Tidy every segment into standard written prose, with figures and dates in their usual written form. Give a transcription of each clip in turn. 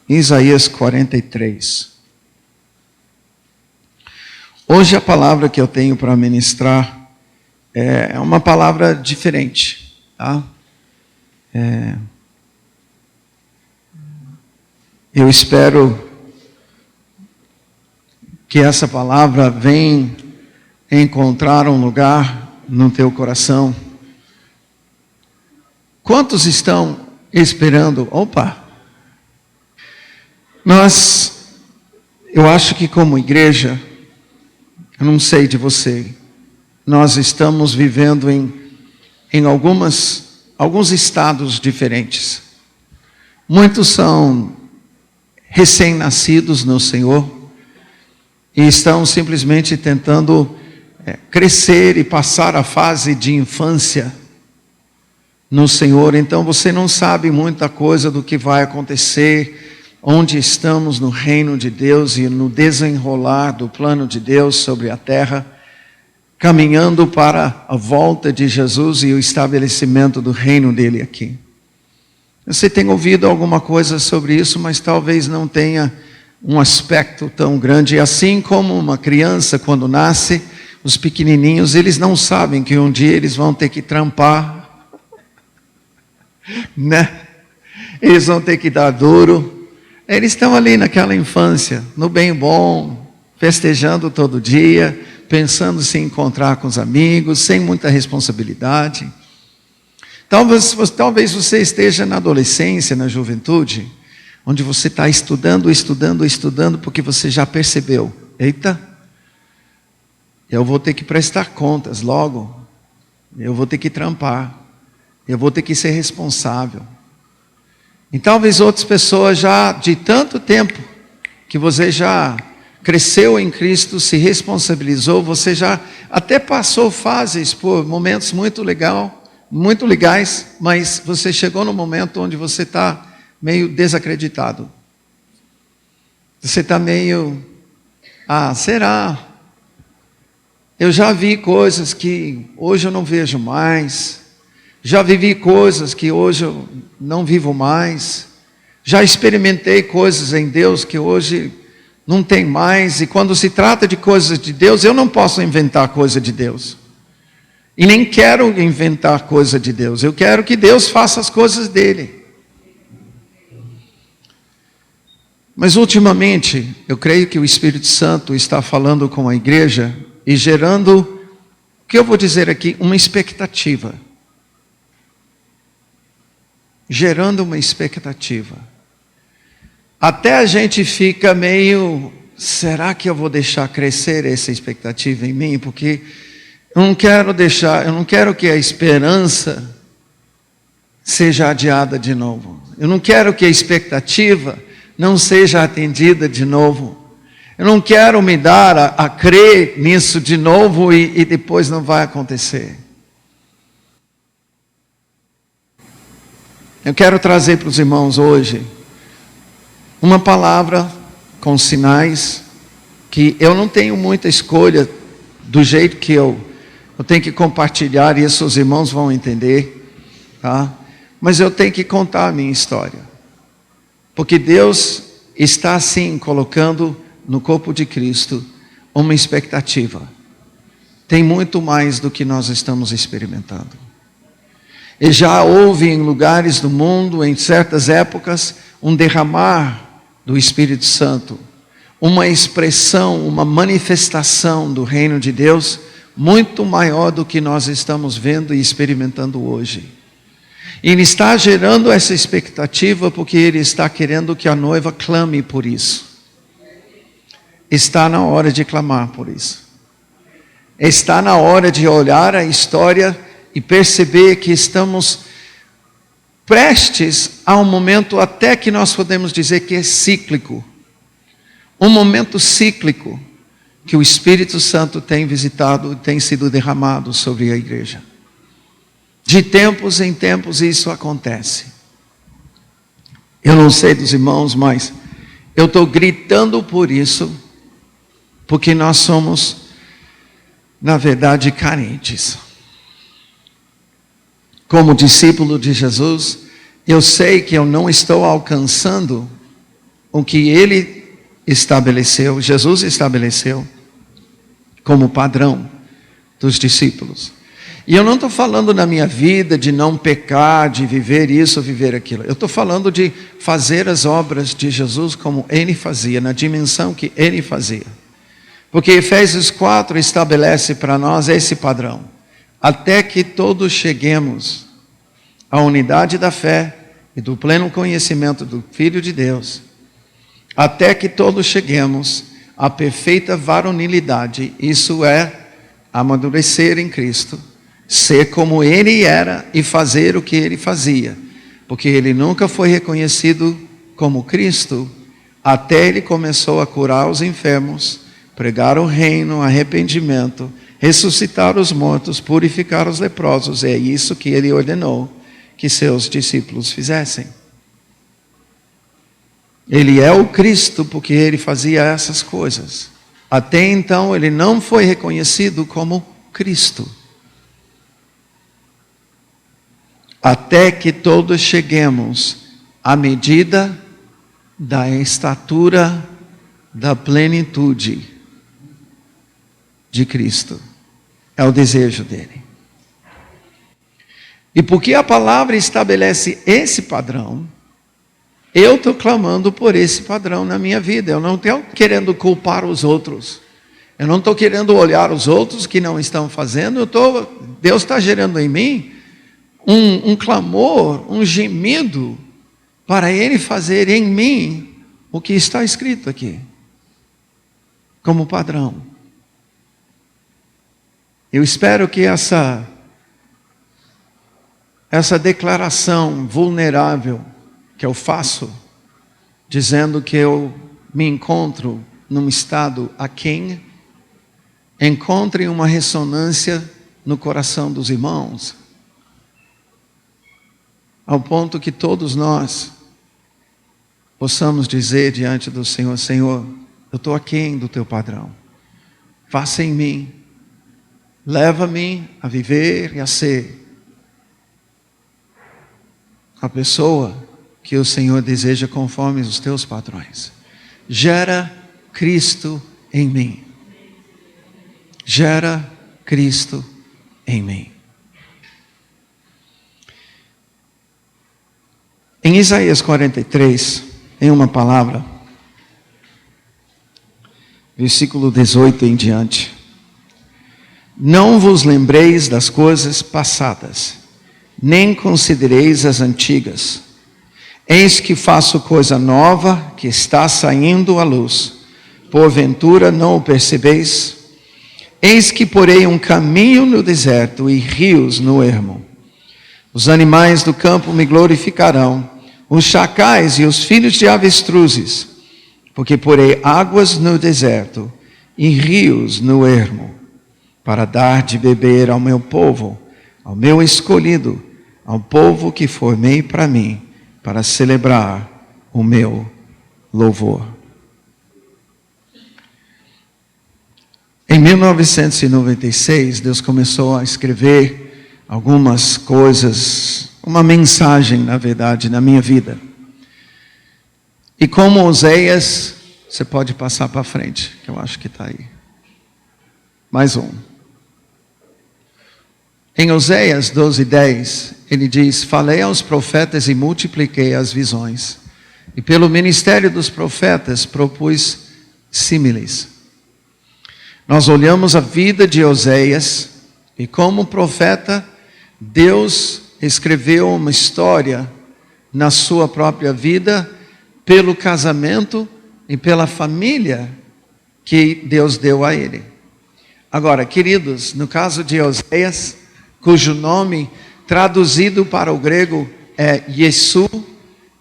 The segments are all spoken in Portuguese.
Isaías 43. Hoje a palavra que eu tenho para ministrar é uma palavra diferente, tá? Eu espero que essa palavra venha encontrar um lugar no teu coração. Quantos estão esperando? Eu acho que como igreja, eu não sei de você, nós estamos vivendo em alguns estados diferentes. Muitos são recém-nascidos no Senhor e estão simplesmente tentando crescer e passar a fase de infância no Senhor. Então você não sabe muita coisa do que vai acontecer, onde estamos no reino de Deus e no desenrolar do plano de Deus sobre a terra, caminhando para a volta de Jesus e o estabelecimento do reino dele aqui. Você tem ouvido alguma coisa sobre isso, mas talvez não tenha um aspecto tão grande. Assim como uma criança quando nasce, os pequenininhos, eles não sabem que um dia eles vão ter que trampar, né? Eles vão ter que dar duro. Eles estão ali naquela infância, no bem bom, festejando todo dia, pensando em se encontrar com os amigos, sem muita responsabilidade. Talvez você esteja na adolescência, na juventude, onde você está estudando, porque você já percebeu, eita, eu vou ter que prestar contas logo, eu vou ter que trampar, eu vou ter que ser responsável. E talvez outras pessoas já, de tanto tempo, que você já cresceu em Cristo, se responsabilizou, você já até passou fases por momentos muito legais, mas você chegou no momento onde você está meio desacreditado. Você está meio, será? Eu já vi coisas que hoje eu não vejo mais. Já vivi coisas que hoje eu não vivo mais. Já experimentei coisas em Deus que hoje não tem mais. E quando se trata de coisas de Deus, eu não posso inventar coisa de Deus. E nem quero inventar coisa de Deus. Eu quero que Deus faça as coisas dele. Mas ultimamente, eu creio que o Espírito Santo está falando com a igreja e gerando, o que eu vou dizer aqui, uma expectativa. Gerando uma expectativa. Até a gente fica meio, será que eu vou deixar crescer essa expectativa em mim? Porque eu não quero que a esperança seja adiada de novo. Eu não quero que a expectativa não seja atendida de novo. Eu não quero me dar a crer nisso de novo e depois não vai acontecer. Eu quero trazer para os irmãos hoje uma palavra com sinais que eu não tenho muita escolha do jeito que eu tenho que compartilhar, e isso os irmãos vão entender, tá? Mas eu tenho que contar a minha história, porque Deus está assim colocando no corpo de Cristo uma expectativa. Tem muito mais do que nós estamos experimentando. E já houve em lugares do mundo, em certas épocas, um derramar do Espírito Santo, uma expressão, uma manifestação do reino de Deus, muito maior do que nós estamos vendo e experimentando hoje. E Ele está gerando essa expectativa porque Ele está querendo que a noiva clame por isso. Está na hora de clamar por isso. Está na hora de olhar a história e perceber que estamos prestes a um momento até que nós podemos dizer que é cíclico. Um momento cíclico que o Espírito Santo tem visitado, tem sido derramado sobre a igreja. De tempos em tempos isso acontece. Eu não sei dos irmãos, mas eu estou gritando por isso, porque nós somos, na verdade, carentes. Como discípulo de Jesus, eu sei que eu não estou alcançando o que ele estabeleceu, Jesus estabeleceu como padrão dos discípulos. E eu não estou falando na minha vida de não pecar, de viver isso, viver aquilo. Eu estou falando de fazer as obras de Jesus como ele fazia, na dimensão que ele fazia. Porque Efésios 4 estabelece para nós esse padrão. Até que todos cheguemos à unidade da fé e do pleno conhecimento do Filho de Deus. Até que todos cheguemos à perfeita varonilidade. Isso é amadurecer em Cristo. Ser como ele era e fazer o que ele fazia. Porque ele nunca foi reconhecido como Cristo, até ele começou a curar os enfermos, pregar o reino, arrependimento, ressuscitar os mortos, purificar os leprosos. É isso que ele ordenou que seus discípulos fizessem. Ele é o Cristo porque ele fazia essas coisas. Até então ele não foi reconhecido como Cristo. Até que todos cheguemos à medida da estatura da plenitude de Cristo. É o desejo dele. E porque a palavra estabelece esse padrão, eu estou clamando por esse padrão na minha vida. Eu não estou querendo culpar os outros. Eu não estou querendo olhar os outros que não estão fazendo. Deus está gerando em mim um clamor, um gemido, para ele fazer em mim o que está escrito aqui, como padrão. Eu espero que essa declaração vulnerável que eu faço, dizendo que eu me encontro num estado aquém, encontre uma ressonância no coração dos irmãos, ao ponto que todos nós possamos dizer diante do Senhor: Senhor, eu estou aquém do teu padrão. Faça em mim, leva-me a viver e a ser a pessoa que o Senhor deseja conforme os teus padrões. Gera Cristo em mim. Gera Cristo em mim. Em Isaías 43, tem uma palavra, versículo 18 em diante. Não vos lembreis das coisas passadas, nem considereis as antigas. Eis que faço coisa nova, que está saindo à luz. Porventura não o percebeis? Eis que porei um caminho no deserto e rios no ermo. Os animais do campo me glorificarão, os chacais e os filhos de avestruzes, porque porei águas no deserto e rios no ermo, para dar de beber ao meu povo, ao meu escolhido, ao povo que formei para mim, para celebrar o meu louvor. Em 1996, Deus começou a escrever algumas coisas, uma mensagem, na verdade, na minha vida. E como Oséias, você pode passar para frente, que eu acho que está aí. Mais um. Em Oséias 12:10, ele diz: falei aos profetas e multipliquei as visões. E pelo ministério dos profetas propus símiles. Nós olhamos a vida de Oséias e como profeta, Deus escreveu uma história na sua própria vida pelo casamento e pela família que Deus deu a ele. Agora, queridos, no caso de Oséias, cujo nome traduzido para o grego é Iesu,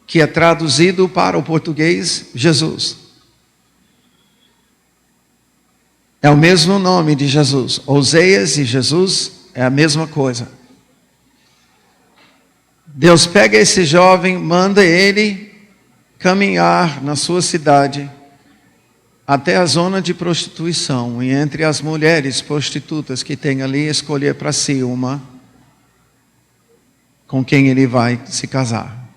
que é traduzido para o português Jesus. É o mesmo nome de Jesus. Oséias e Jesus é a mesma coisa. Deus pega esse jovem, manda ele caminhar na sua cidade até a zona de prostituição, e entre as mulheres prostitutas que tem ali, escolher para si uma com quem ele vai se casar.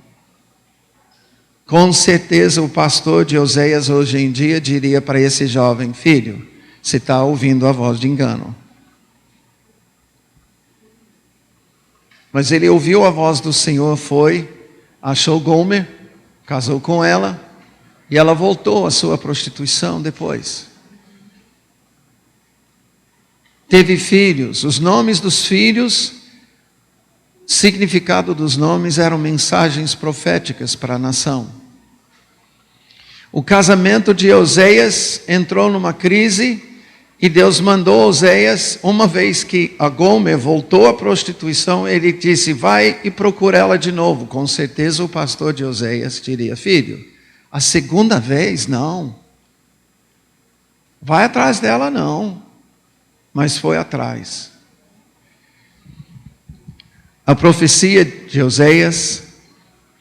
Com certeza o pastor de Oséias hoje em dia diria para esse jovem: filho, você está ouvindo a voz de engano. Mas ele ouviu a voz do Senhor, foi, achou Gomer, casou com ela, e ela voltou à sua prostituição depois. Teve filhos. Os nomes dos filhos, significado dos nomes eram mensagens proféticas para a nação. O casamento de Oséias entrou numa crise e Deus mandou Oséias, uma vez que a Gomer voltou à prostituição, ele disse: vai e procura ela de novo. Com certeza o pastor de Oséias diria: filho, a segunda vez não. Vai atrás dela não. Mas foi atrás. A profecia de Oséias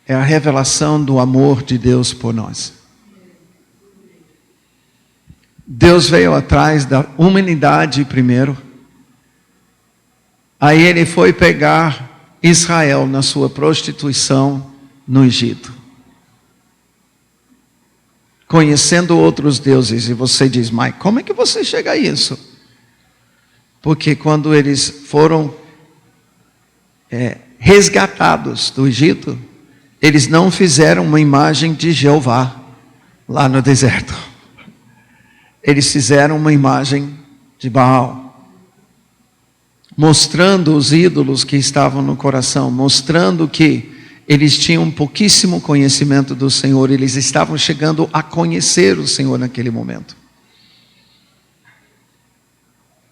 é a revelação do amor de Deus por nós. Deus veio atrás da humanidade primeiro. Aí ele foi pegar Israel na sua prostituição no Egito. Conhecendo outros deuses. E você diz: mas como é que você chega a isso? Porque quando eles foram resgatados do Egito, eles não fizeram uma imagem de Jeová lá no deserto. Eles fizeram uma imagem de Baal, mostrando os ídolos que estavam no coração, mostrando que eles tinham pouquíssimo conhecimento do Senhor, eles estavam chegando a conhecer o Senhor naquele momento.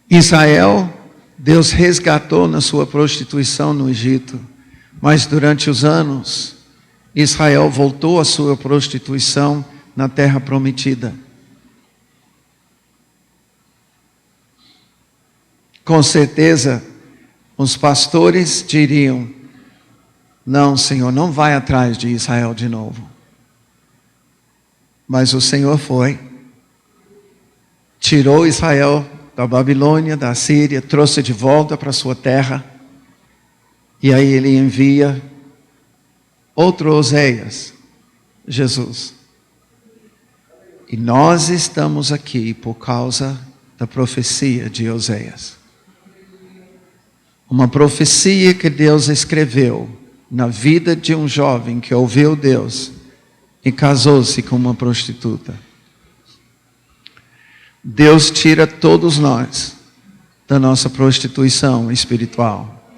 Israel, Deus resgatou na sua prostituição no Egito, mas durante os anos, Israel voltou à sua prostituição na terra prometida. Com certeza, os pastores diriam: não, Senhor, não vai atrás de Israel de novo. Mas o Senhor foi, tirou Israel da Babilônia, da Síria, trouxe de volta para sua terra, e aí ele envia outro Oséias, Jesus. E nós estamos aqui por causa da profecia de Oséias. Uma profecia que Deus escreveu na vida de um jovem que ouviu Deus e casou-se com uma prostituta. Deus tira todos nós da nossa prostituição espiritual.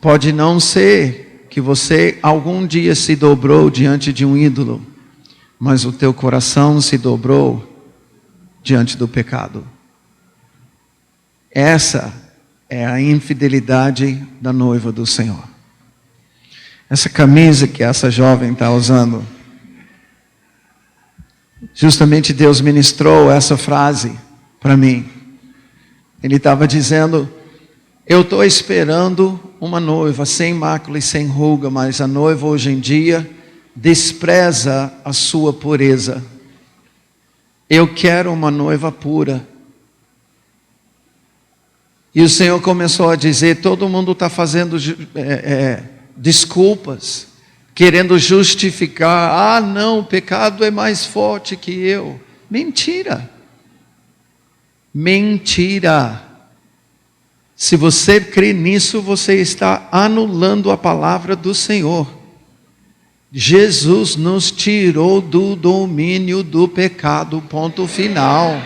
Pode não ser que você algum dia se dobrou diante de um ídolo, mas o teu coração se dobrou diante do pecado. Essa é a infidelidade da noiva do Senhor. Essa camisa que essa jovem está usando, justamente Deus ministrou essa frase para mim. Ele estava dizendo: eu estou esperando uma noiva sem mácula e sem ruga, mas a noiva hoje em dia despreza a sua pureza. Eu quero uma noiva pura. E o Senhor começou a dizer: todo mundo está fazendo desculpas, querendo justificar. Ah, não, o pecado é mais forte que eu. Mentira. Mentira. Se você crê nisso, você está anulando a palavra do Senhor. Jesus nos tirou do domínio do pecado, ponto final.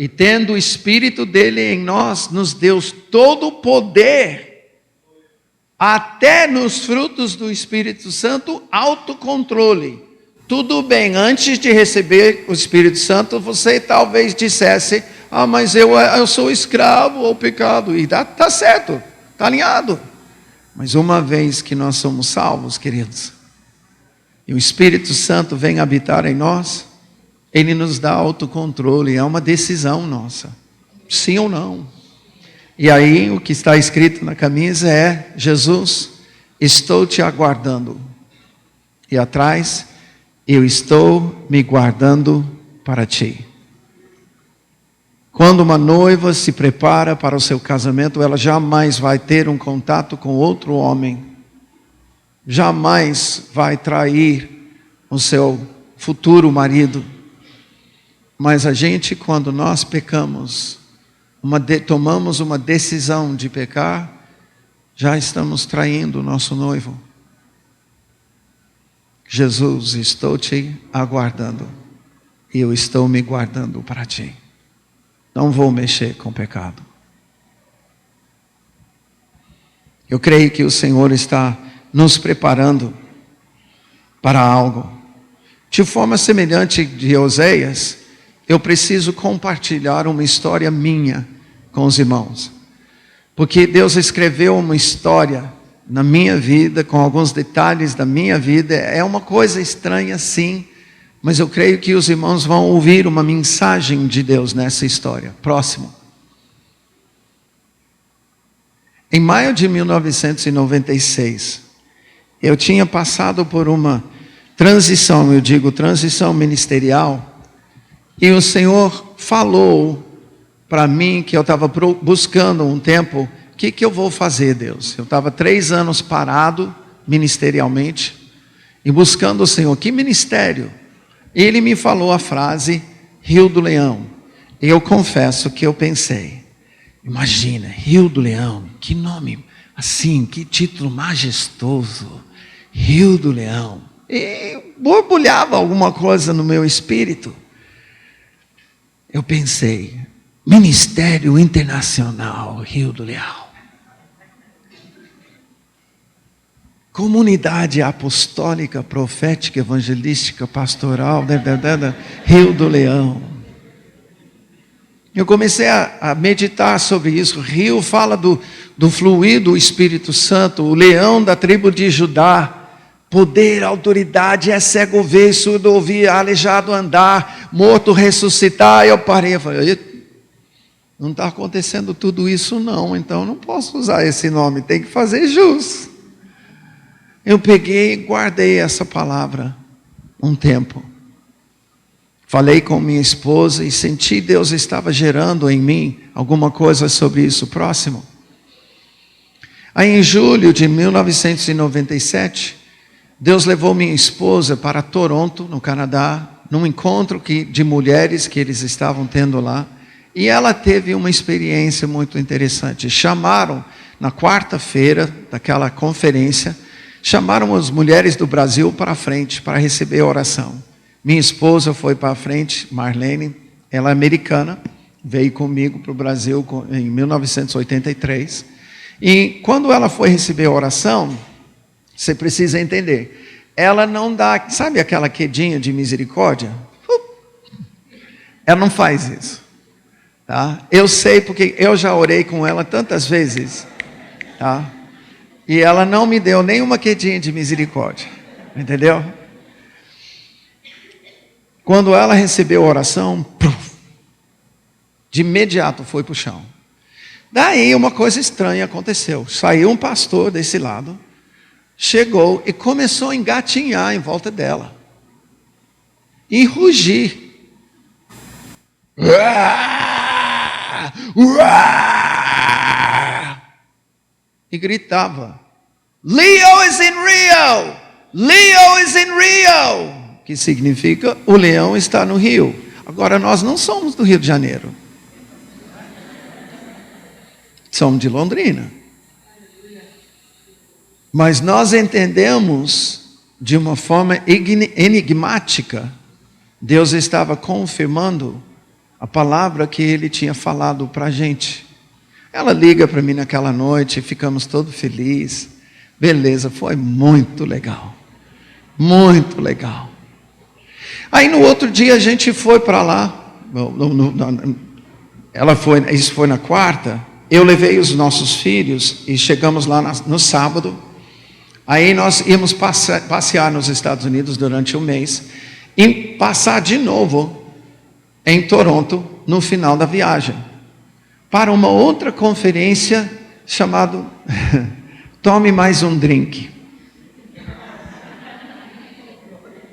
E tendo o Espírito dele em nós, nos deu todo o poder, até nos frutos do Espírito Santo, autocontrole. Tudo bem, antes de receber o Espírito Santo, você talvez dissesse: ah, mas eu sou escravo ao pecado. E está certo, está alinhado. Mas uma vez que nós somos salvos, queridos, e o Espírito Santo vem habitar em nós, ele nos dá autocontrole, é uma decisão nossa, sim ou não. E aí o que está escrito na camisa é: Jesus, estou te aguardando. E atrás, eu estou me guardando para ti. Quando uma noiva se prepara para o seu casamento, ela jamais vai ter um contato com outro homem, jamais vai trair o seu futuro marido. Mas a gente, quando nós pecamos, tomamos uma decisão de pecar, já estamos traindo o nosso noivo. Jesus, estou te aguardando. E eu estou me guardando para ti. Não vou mexer com o pecado. Eu creio que o Senhor está nos preparando para algo. De forma semelhante de Oséias, eu preciso compartilhar uma história minha com os irmãos. Porque Deus escreveu uma história na minha vida, com alguns detalhes da minha vida. É uma coisa estranha, sim, mas eu creio que os irmãos vão ouvir uma mensagem de Deus nessa história. Próximo. Em maio de 1996, eu tinha passado por uma transição, eu digo transição ministerial, e o Senhor falou para mim que eu estava buscando um tempo. O que eu vou fazer, Deus? Eu estava 3 anos parado ministerialmente e buscando o Senhor. Que ministério? Ele me falou a frase Rio do Leão. Eu confesso que eu pensei, imagina, Rio do Leão, que nome assim, que título majestoso, Rio do Leão. E borbulhava alguma coisa no meu espírito. Eu pensei, Ministério Internacional Rio do Leão. Comunidade Apostólica, Profética, Evangelística, Pastoral, Rio do Leão. Eu comecei a meditar sobre isso. Rio fala do fluir do Espírito Santo, o leão da tribo de Judá. Poder, autoridade, é cego ver, surdo ouvir, aleijado andar, morto ressuscitar. Eu parei e falei, não está acontecendo tudo isso não, então não posso usar esse nome, tem que fazer jus. Eu peguei e guardei essa palavra um tempo. Falei com minha esposa e senti Deus estava gerando em mim alguma coisa sobre isso. Próximo. Aí em julho de 1997, Deus levou minha esposa para Toronto, no Canadá, num encontro de mulheres que eles estavam tendo lá. E ela teve uma experiência muito interessante. Chamaram, na quarta-feira daquela conferência, chamaram as mulheres do Brasil para a frente, para receber a oração. Minha esposa foi para a frente, Marlene, ela é americana, veio comigo para o Brasil em 1983. E quando ela foi receber a oração, você precisa entender, ela não dá, sabe aquela quedinha de misericórdia? Ela não faz isso. Tá? Eu sei porque eu já orei com ela tantas vezes. Tá? E ela não me deu nenhuma quedinha de misericórdia. Entendeu? Quando ela recebeu a oração, de imediato foi para o chão. Daí uma coisa estranha aconteceu. Saiu um pastor desse lado, chegou e começou a engatinhar em volta dela. E rugir. E gritava, Leo is in Rio! Leo is in Rio! Que significa, o leão está no Rio. Agora nós não somos do Rio de Janeiro. Somos de Londrina. Mas nós entendemos de uma forma enigmática. Deus estava confirmando a palavra que Ele tinha falado para a gente. Ela liga para mim naquela noite, ficamos todos felizes. Beleza, foi muito legal. Muito legal. Aí no outro dia a gente foi para lá. Isso foi na quarta. Eu levei os nossos filhos e chegamos lá no sábado. Aí nós íamos passear nos Estados Unidos durante um mês. E passar de novo em Toronto no final da viagem. Para uma outra conferência chamada Tome Mais um Drink.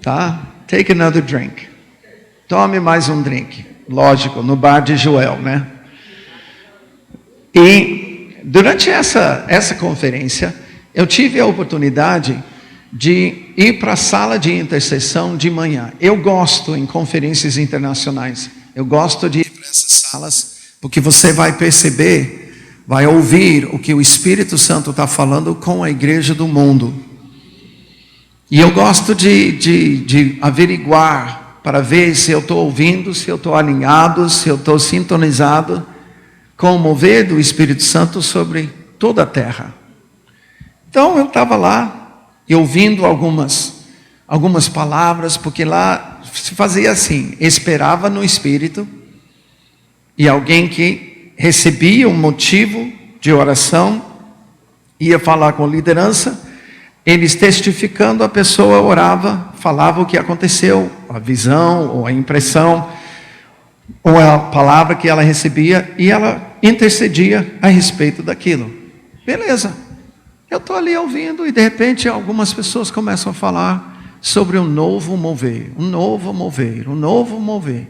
Tá? Take another drink. Tome mais um drink. Lógico, no bar de Joel, né? E durante essa conferência, eu tive a oportunidade de ir para a sala de intercessão de manhã. Eu gosto em conferências internacionais. Eu gosto de ir para essas salas, porque você vai perceber, vai ouvir o que o Espírito Santo está falando com a igreja do mundo. E eu gosto de averiguar para ver se eu estou ouvindo, se eu estou alinhado, se eu estou sintonizado com o mover do Espírito Santo sobre toda a terra. Então eu estava lá e ouvindo algumas palavras, porque lá se fazia assim, esperava no Espírito, e alguém que recebia um motivo de oração, ia falar com liderança, eles testificando, a pessoa orava, falava o que aconteceu, a visão, ou a impressão, ou a palavra que ela recebia, e ela intercedia a respeito daquilo. Beleza. Eu estou ali ouvindo e de repente algumas pessoas começam a falar sobre um novo mover, um novo mover, um novo mover.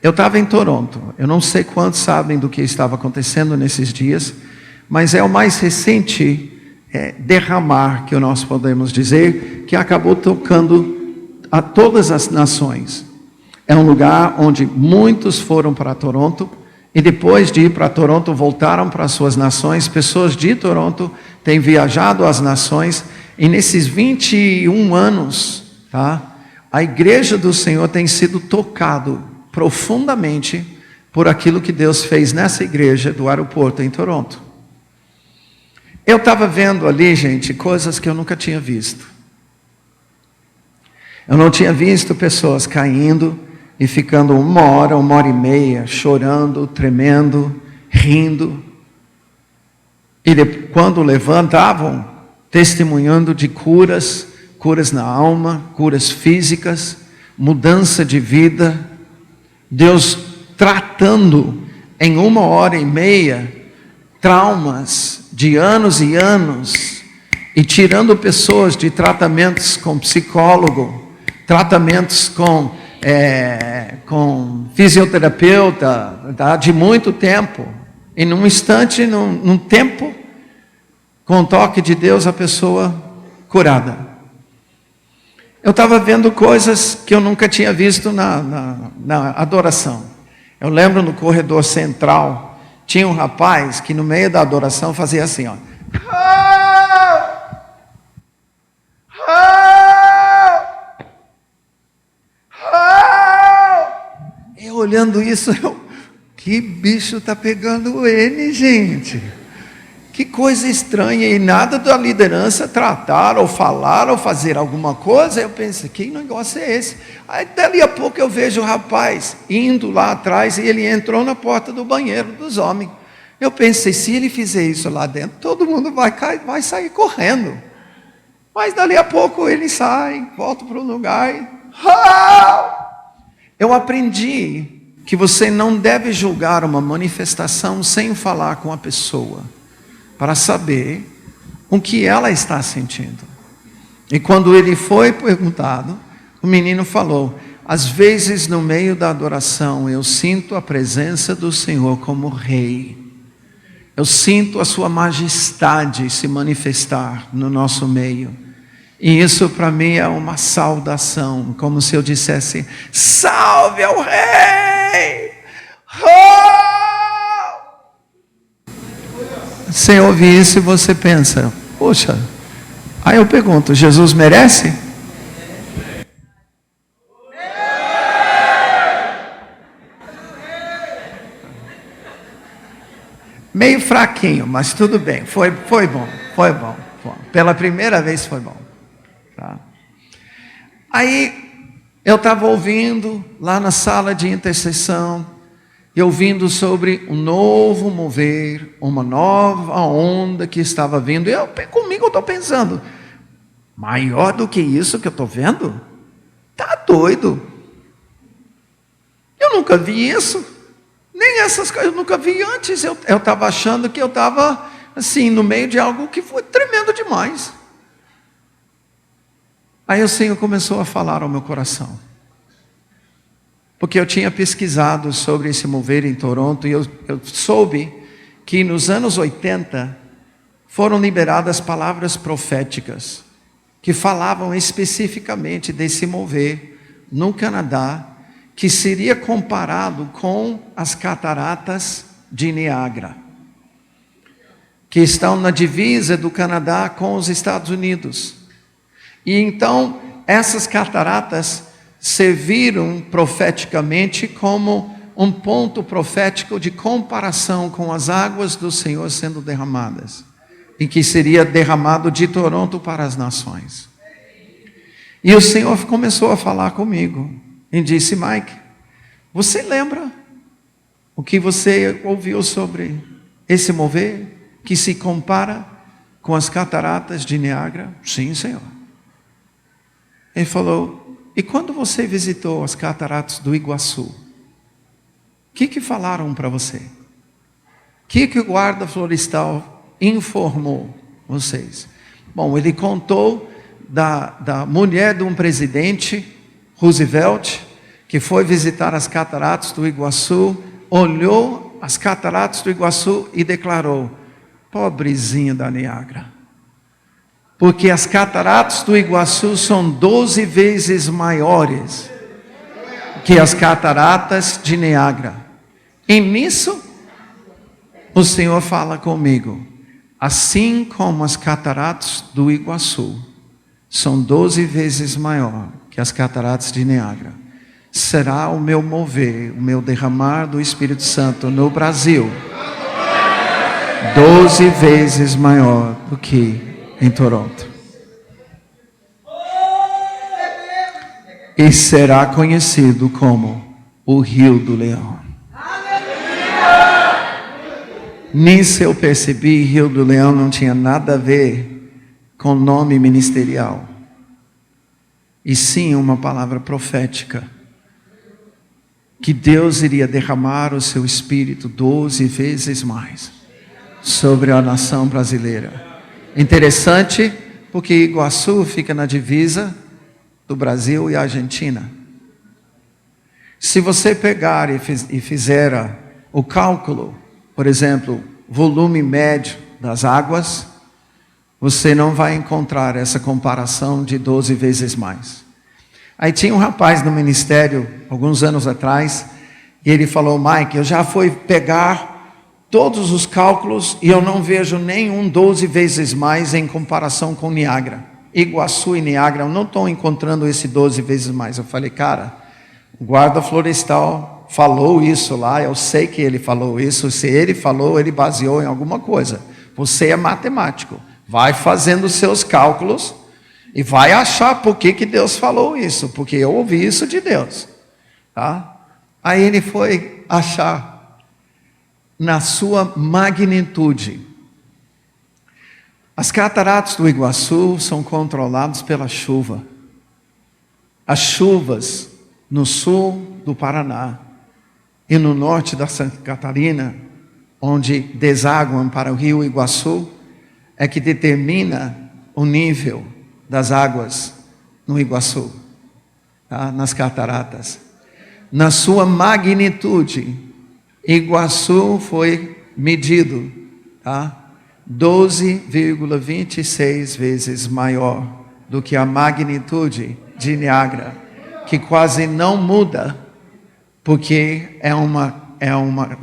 Eu estava em Toronto, eu não sei quantos sabem do que estava acontecendo nesses dias, mas é o mais recente derramar, que nós podemos dizer, que acabou tocando a todas as nações. É um lugar onde muitos foram para Toronto, e depois de ir para Toronto, voltaram para suas nações. Pessoas de Toronto têm viajado às nações, e nesses 21 anos, tá, a igreja do Senhor tem sido tocado profundamente por aquilo que Deus fez nessa igreja do aeroporto em Toronto. Eu estava vendo ali, gente, coisas que eu nunca tinha visto. Eu não tinha visto pessoas caindo e ficando uma hora e meia, chorando, tremendo, rindo. E quando levantavam, testemunhando de curas na alma, curas físicas, mudança de vida. Deus tratando em uma hora e meia, traumas de anos e anos, e tirando pessoas de tratamentos com psicólogo, tratamentos com fisioterapeuta, tá, de muito tempo, e num instante, num tempo, com o toque de Deus, a pessoa curada. Eu estava vendo coisas que eu nunca tinha visto na adoração. Eu lembro no corredor central, tinha um rapaz que no meio da adoração fazia assim, ó. Eu olhando isso, que bicho está pegando ele, gente? Que coisa estranha, e nada da liderança tratar, ou falar, ou fazer alguma coisa. Eu pensei, que negócio é esse? Aí dali a pouco eu vejo o rapaz indo lá atrás, e ele entrou na porta do banheiro dos homens. Eu pensei, se ele fizer isso lá dentro, todo mundo vai sair correndo. Mas dali a pouco ele sai, volta para o lugar e... Eu aprendi que você não deve julgar uma manifestação sem falar com a pessoa, para saber o que ela está sentindo. E quando ele foi perguntado, o menino falou, às vezes no meio da adoração eu sinto a presença do Senhor como rei. Eu sinto a sua majestade se manifestar no nosso meio. E isso para mim é uma saudação, como se eu dissesse, salve ao rei! Você ouve isso e você pensa, poxa, aí eu pergunto, Jesus merece? Meio fraquinho, mas tudo bem, foi bom. Pela primeira vez foi bom. Tá? Aí eu estava ouvindo lá na sala de intercessão, e ouvindo sobre um novo mover, uma nova onda que estava vindo. E comigo eu estou pensando, maior do que isso que eu estou vendo? Tá doido? Eu nunca vi isso. Nem essas coisas eu nunca vi antes. Eu estava achando que eu estava assim, no meio de algo que foi tremendo demais. Aí o Senhor começou a falar ao meu coração. Porque eu tinha pesquisado sobre esse mover em Toronto, e eu soube que nos anos 80 foram liberadas palavras proféticas que falavam especificamente desse mover no Canadá, que seria comparado com as cataratas de Niágara, que estão na divisa do Canadá com os Estados Unidos. E então, essas cataratas serviram profeticamente como um ponto profético de comparação com as águas do Senhor sendo derramadas, e que seria derramado de Toronto para as nações. E o Senhor começou a falar comigo e disse: Mike, você lembra o que você ouviu sobre esse mover que se compara com as cataratas de Niágara? Sim, Senhor. Ele falou: e quando você visitou as cataratas do Iguaçu, o que falaram para você? O que o guarda florestal informou vocês? Bom, ele contou da mulher de um presidente, Roosevelt, que foi visitar as cataratas do Iguaçu, olhou as cataratas do Iguaçu e declarou: pobrezinha da Niágara, porque as cataratas do Iguaçu são 12 vezes maiores que as cataratas de Niágara. E nisso, o Senhor fala comigo: assim como as cataratas do Iguaçu são 12 vezes maior que as cataratas de Niágara, será o meu mover, o meu derramar do Espírito Santo no Brasil 12 vezes maior do que em Toronto. E será conhecido como o Rio do Leão. Nisso eu percebi, Rio do Leão não tinha nada a ver com nome ministerial, e sim uma palavra profética, que Deus iria derramar o seu Espírito 12 vezes mais sobre a nação brasileira. Interessante, porque Iguaçu fica na divisa do Brasil e Argentina. Se você pegar e fizer o cálculo, por exemplo, volume médio das águas, você não vai encontrar essa comparação de 12 vezes mais. Aí tinha um rapaz no ministério, alguns anos atrás, e ele falou: Mike, eu já fui pegar todos os cálculos e eu não vejo nenhum 12 vezes mais em comparação com Niágara. Iguaçu e Niágara, eu não estou encontrando esse 12 vezes mais. Eu falei: cara, o guarda florestal falou isso lá, eu sei que ele falou isso. Se ele falou, ele baseou em alguma coisa. Você é matemático, vai fazendo os seus cálculos e vai achar por que Deus falou isso, porque eu ouvi isso de Deus, tá? Aí ele foi achar na sua magnitude. As cataratas do Iguaçu são controladas pela chuva. As chuvas no sul do Paraná e no norte da Santa Catarina, onde desaguam para o rio Iguaçu, é que determina o nível das águas no Iguaçu, tá? Nas cataratas. Na sua magnitude, Iguaçu foi medido, tá? 12,26 vezes maior do que a magnitude de Niágara, que quase não muda, porque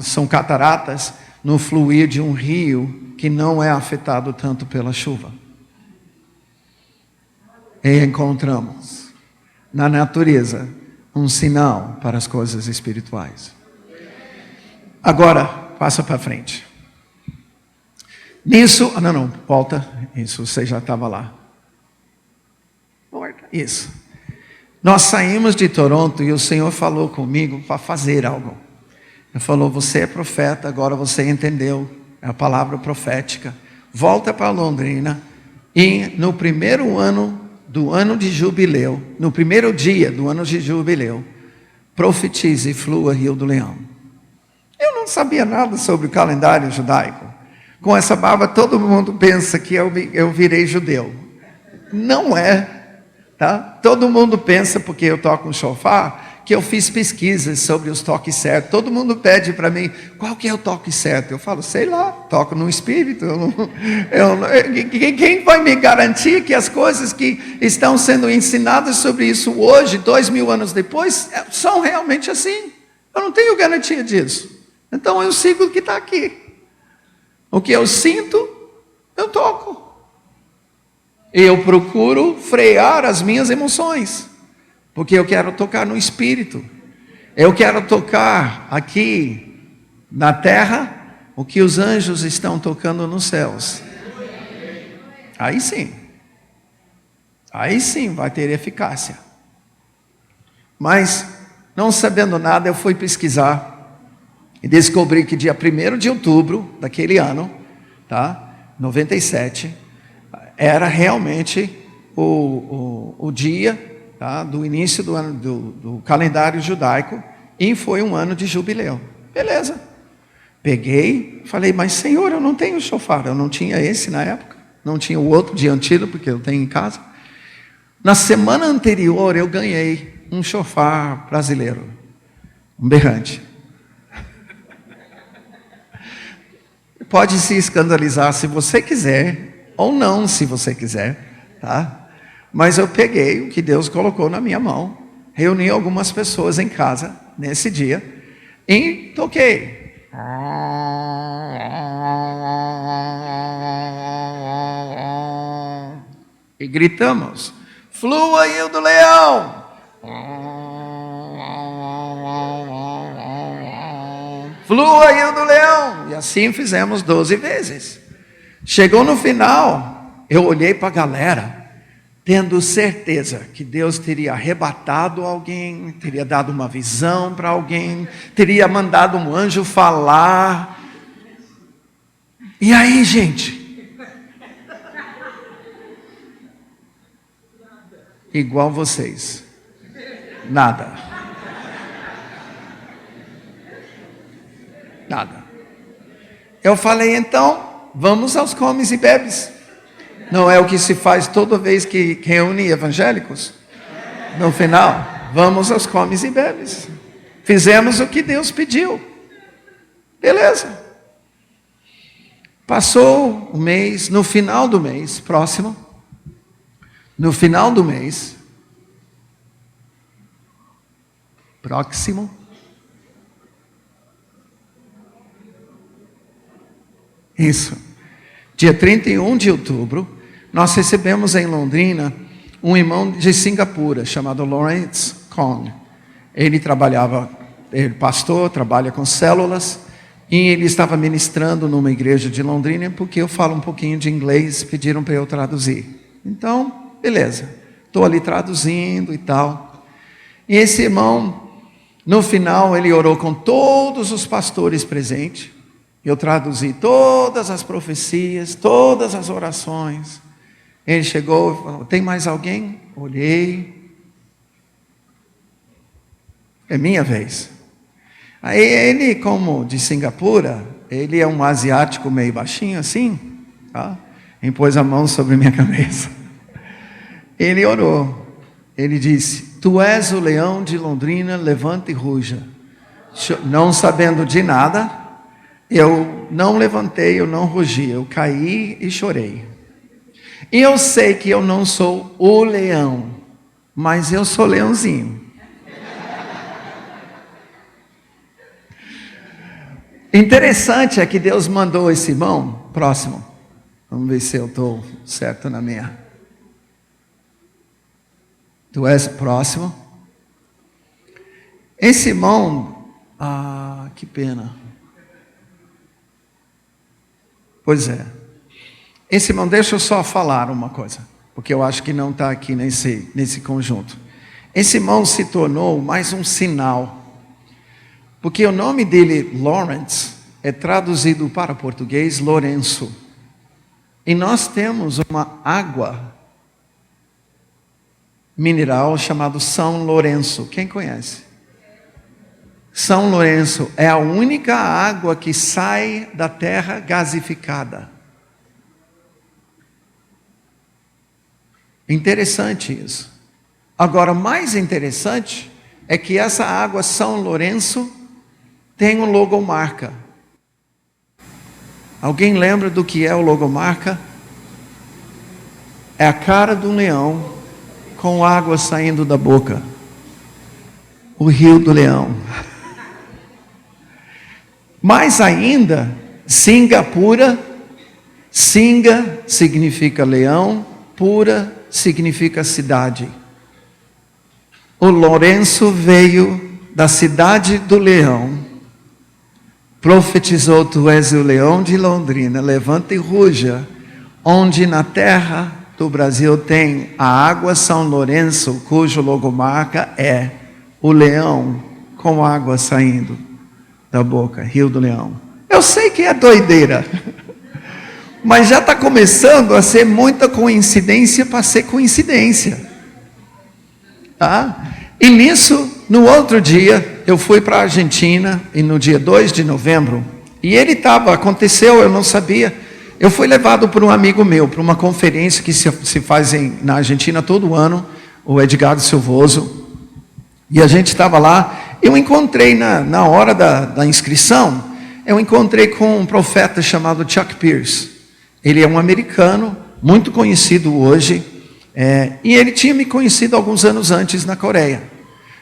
são cataratas no fluir de um rio que não é afetado tanto pela chuva. E encontramos na natureza um sinal para as coisas espirituais. Agora, passa para frente. Nisso, volta. Isso, você já estava lá. Isso. Nós saímos de Toronto e o Senhor falou comigo para fazer algo. Ele falou: você é profeta, agora você entendeu a palavra profética. Volta para Londrina e no primeiro ano do ano de jubileu, no primeiro dia do ano de jubileu, profetize e flua Rio do Leão. Eu não sabia nada sobre o calendário judaico. Com essa barba todo mundo pensa que eu virei judeu. Não é, tá? Todo mundo pensa, porque eu toco um shofar, que eu fiz pesquisas sobre os toques certos. Todo mundo pede para mim, qual que é o toque certo? Eu falo, sei lá, toco no espírito. Quem vai me garantir que as coisas que estão sendo ensinadas sobre isso hoje, 2000 anos depois, são realmente assim? Eu não tenho garantia disso. Então eu sigo o que está aqui. O que eu sinto, eu toco. Eu procuro frear as minhas emoções, porque eu quero tocar no espírito. Eu quero tocar aqui na terra o que os anjos estão tocando nos céus. Aí sim vai ter eficácia. Mas, não sabendo nada, eu fui pesquisar e descobri que dia 1º de outubro daquele ano, 97, era realmente o dia do início do ano do calendário judaico, e foi um ano de jubileu. Beleza. Peguei, falei, mas Senhor, eu não tenho shofar. Eu não tinha esse na época, não tinha o outro de antigo, porque eu tenho em casa. Na semana anterior eu ganhei um shofar brasileiro, um berrante. Pode se escandalizar se você quiser, ou não se você quiser, Mas eu peguei o que Deus colocou na minha mão, reuni algumas pessoas em casa, nesse dia, e toquei. E gritamos, flua aí do leão! Flua aí do leão! E assim fizemos 12 vezes. Chegou no final, eu olhei para a galera, tendo certeza que Deus teria arrebatado alguém, teria dado uma visão para alguém, teria mandado um anjo falar. E aí, gente? Igual vocês. Nada. Eu falei, então, vamos aos comes e bebes. Não é o que se faz toda vez que reúne evangélicos? No final, vamos aos comes e bebes. Fizemos o que Deus pediu. Beleza. Passou o mês, no final do mês, próximo, isso, dia 31 de outubro, nós recebemos em Londrina um irmão de Singapura, chamado Lawrence Kong. Ele pastor, trabalha com células, e ele estava ministrando numa igreja de Londrina, porque eu falo um pouquinho de inglês, pediram para eu traduzir. Então, beleza, estou ali traduzindo e tal. E esse irmão, no final, ele orou com todos os pastores presentes. Eu traduzi todas as profecias, todas as orações. Ele chegou e falou, tem mais alguém? Olhei. É minha vez. Aí ele, como de Singapura, ele é um asiático meio baixinho assim, impôs a mão sobre minha cabeça. Ele orou. Ele disse, tu és o leão de Londrina, levanta e ruja. Não sabendo de nada, eu não levantei, eu não rugi, eu caí e chorei. E eu sei que eu não sou o leão, mas eu sou leãozinho. Interessante é que Deus mandou esse irmão, próximo. Vamos ver se eu estou certo na minha. Tu és próximo. Esse irmão, que pena. Pois é. Esse irmão, deixa eu só falar uma coisa, porque eu acho que não está aqui nesse conjunto. Esse irmão se tornou mais um sinal, porque o nome dele, Lawrence, é traduzido para português, Lourenço. E nós temos uma água mineral chamada São Lourenço. Quem conhece? São Lourenço é a única água que sai da terra gasificada. Interessante isso. Agora, mais interessante é que essa água São Lourenço tem um logomarca. Alguém lembra do que é o logomarca? É a cara de um leão com água saindo da boca. O Rio do Leão. Mais ainda, Singapura, Singa significa leão, pura significa cidade. O Lourenço veio da cidade do leão. Profetizou: tu és o leão de Londrina, levanta e ruja. Onde na terra do Brasil tem a água São Lourenço, cujo logomarca é o leão com água saindo da boca, Rio do Leão. Eu sei que é doideira, mas já está começando a ser muita coincidência para ser coincidência. Tá? E nisso, no outro dia, eu fui para a Argentina, e no dia 2 de novembro, e aconteceu, eu não sabia, eu fui levado por um amigo meu, para uma conferência que se faz na Argentina todo ano, o Edgardo Silvoso, e a gente estava lá. Eu encontrei, na hora da inscrição, eu encontrei com um profeta chamado Chuck Pierce. Ele é um americano, muito conhecido hoje, e ele tinha me conhecido alguns anos antes na Coreia.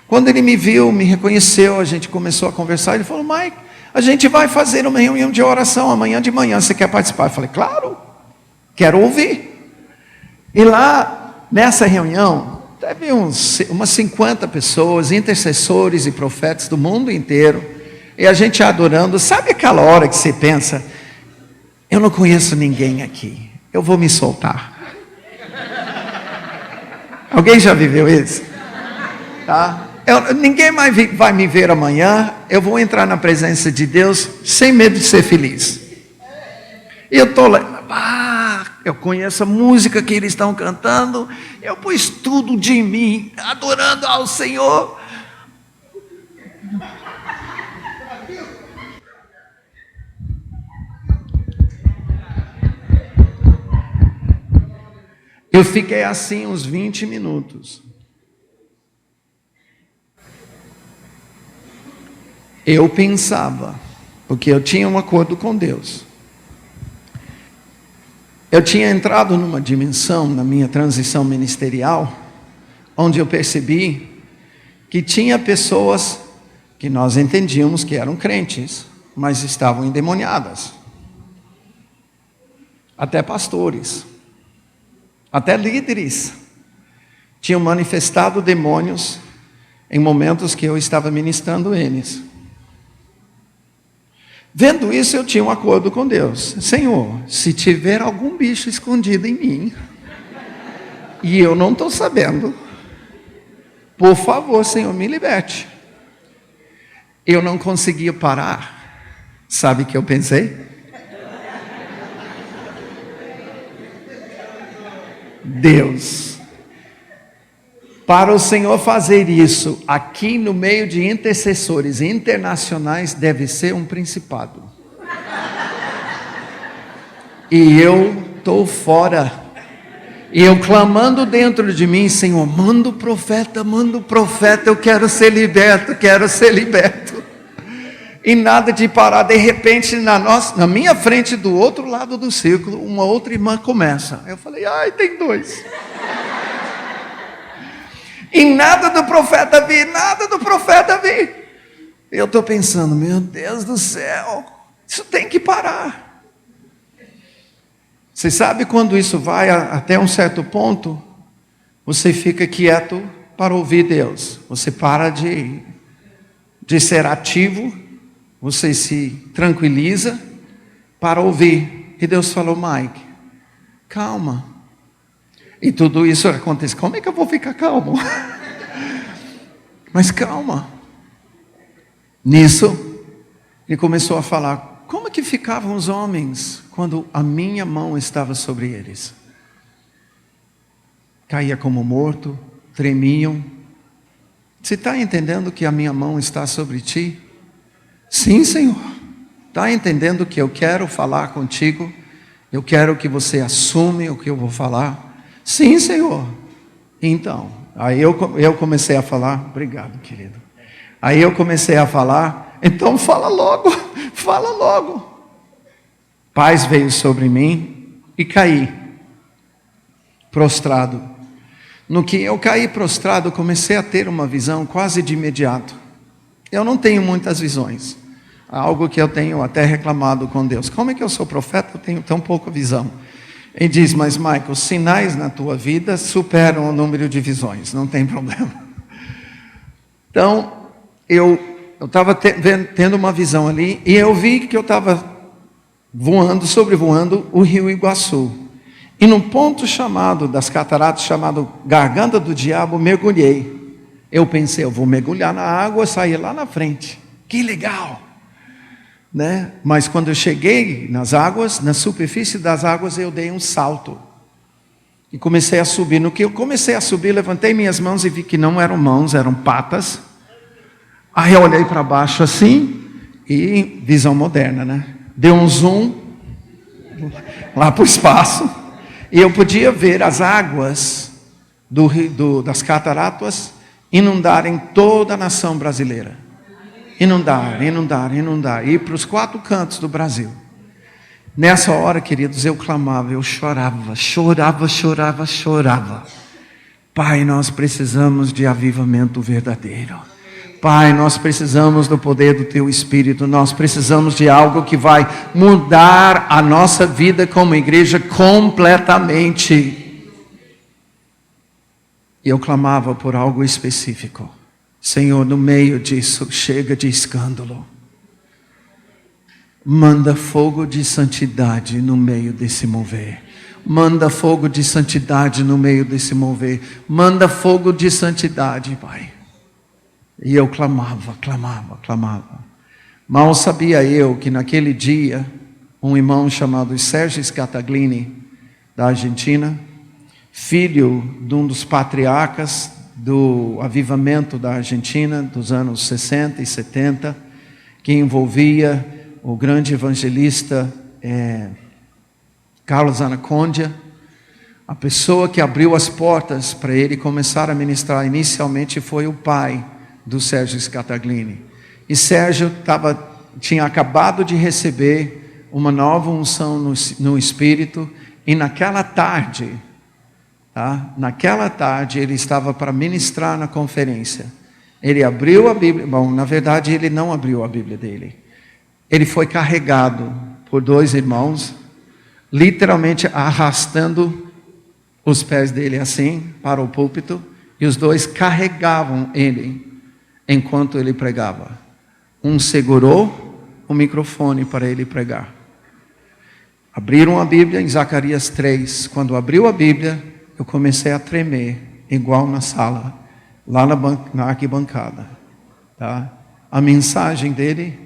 Quando ele me viu, me reconheceu, a gente começou a conversar, ele falou: Mike, a gente vai fazer uma reunião de oração amanhã de manhã, você quer participar? Eu falei: claro, quero ouvir. E lá, nessa reunião, teve umas 50 pessoas, intercessores e profetas do mundo inteiro, e a gente adorando. Sabe aquela hora que você pensa: eu não conheço ninguém aqui, eu vou me soltar? Alguém já viveu isso? Tá? Ninguém mais vai me ver amanhã, eu vou entrar na presença de Deus sem medo de ser feliz. E eu estou lá, eu conheço a música que eles estão cantando, eu pus tudo de mim, adorando ao Senhor. Eu fiquei assim uns 20 minutos. Eu pensava, porque eu tinha um acordo com Deus. Eu tinha entrado numa dimensão na minha transição ministerial, onde eu percebi que tinha pessoas que nós entendíamos que eram crentes, mas estavam endemoniadas. Até pastores, até líderes tinham manifestado demônios em momentos que eu estava ministrando eles. Vendo isso, eu tinha um acordo com Deus: Senhor, se tiver algum bicho escondido em mim, e eu não estou sabendo, por favor, Senhor, me liberte. Eu não conseguia parar. Sabe o que eu pensei? Deus, para o Senhor fazer isso aqui no meio de intercessores internacionais, deve ser um principado. E eu estou fora. E eu clamando dentro de mim: Senhor, manda o profeta, eu quero ser liberto. E nada de parar. De repente, na minha frente, do outro lado do círculo, uma outra irmã começa. Eu falei: ai, tem dois. E nada do profeta vir. Eu estou pensando: meu Deus do céu, isso tem que parar. Você sabe quando isso vai até um certo ponto, você fica quieto para ouvir Deus. Você para de ser ativo, você se tranquiliza para ouvir. E Deus falou: Mike, calma. E tudo isso acontece. Como é que eu vou ficar calmo? Mas calma. Nisso, ele começou a falar: como que ficavam os homens quando a minha mão estava sobre eles? Caía como morto, tremiam. Você está entendendo que a minha mão está sobre ti? Sim, Senhor. Está entendendo que eu quero falar contigo? Eu quero que você assume o que eu vou falar? Sim, Senhor. Então, Aí eu comecei a falar, obrigado, querido. Aí eu comecei a falar, então fala logo, fala logo. Paz veio sobre mim e caí, prostrado. No que eu caí prostrado, comecei a ter uma visão quase de imediato. Eu não tenho muitas visões. Algo que eu tenho até reclamado com Deus. Como é que eu sou profeta? Eu tenho tão pouca visão. Ele diz, mas Michael, sinais na tua vida superam o número de visões. Não tem problema. Então, eu estava tendo uma visão ali. E eu vi que eu estava sobrevoando o rio Iguaçu. E num ponto chamado, das cataratas, chamado Garganta do Diabo, mergulhei. Eu pensei, eu vou mergulhar na água e sair lá na frente. Que legal! Né? Mas quando eu cheguei nas águas, na superfície das águas, eu dei um salto. E comecei a subir. No que eu comecei a subir, levantei minhas mãos e vi que não eram mãos, eram patas. Aí eu olhei para baixo assim, e visão moderna, né? Deu um zoom lá para o espaço. E eu podia ver as águas das cataratas inundarem toda a nação brasileira. Inundar. Ir para os 4 cantos do Brasil. Nessa hora, queridos, eu clamava, eu chorava. Pai, nós precisamos de avivamento verdadeiro. Pai, nós precisamos do poder do Teu Espírito. Nós precisamos de algo que vai mudar a nossa vida como igreja completamente. E eu clamava por algo específico. Senhor, no meio disso, chega de escândalo. Manda fogo de santidade no meio desse mover. Manda fogo de santidade no meio desse mover. Manda fogo de santidade, Pai. E eu clamava. Mal sabia eu que naquele dia, um irmão chamado Sérgio Scataglini, da Argentina, filho de um dos patriarcas do avivamento da Argentina, dos anos 60 e 70, que envolvia o grande evangelista Carlos Anacondia, a pessoa que abriu as portas para ele começar a ministrar inicialmente foi o pai do Sérgio Scataglini. E Sérgio tinha acabado de receber uma nova unção no Espírito, e naquela tarde ele estava para ministrar na conferência. Ele abriu a Bíblia, na verdade ele não abriu a Bíblia dele. Ele foi carregado por 2 irmãos, literalmente arrastando os pés dele assim para o púlpito, e os 2 carregavam ele enquanto ele pregava. Um segurou o microfone para ele pregar. Abriram a Bíblia em Zacarias 3. Quando abriu a Bíblia, eu comecei a tremer, igual na sala, lá na arquibancada. Tá? A mensagem dele,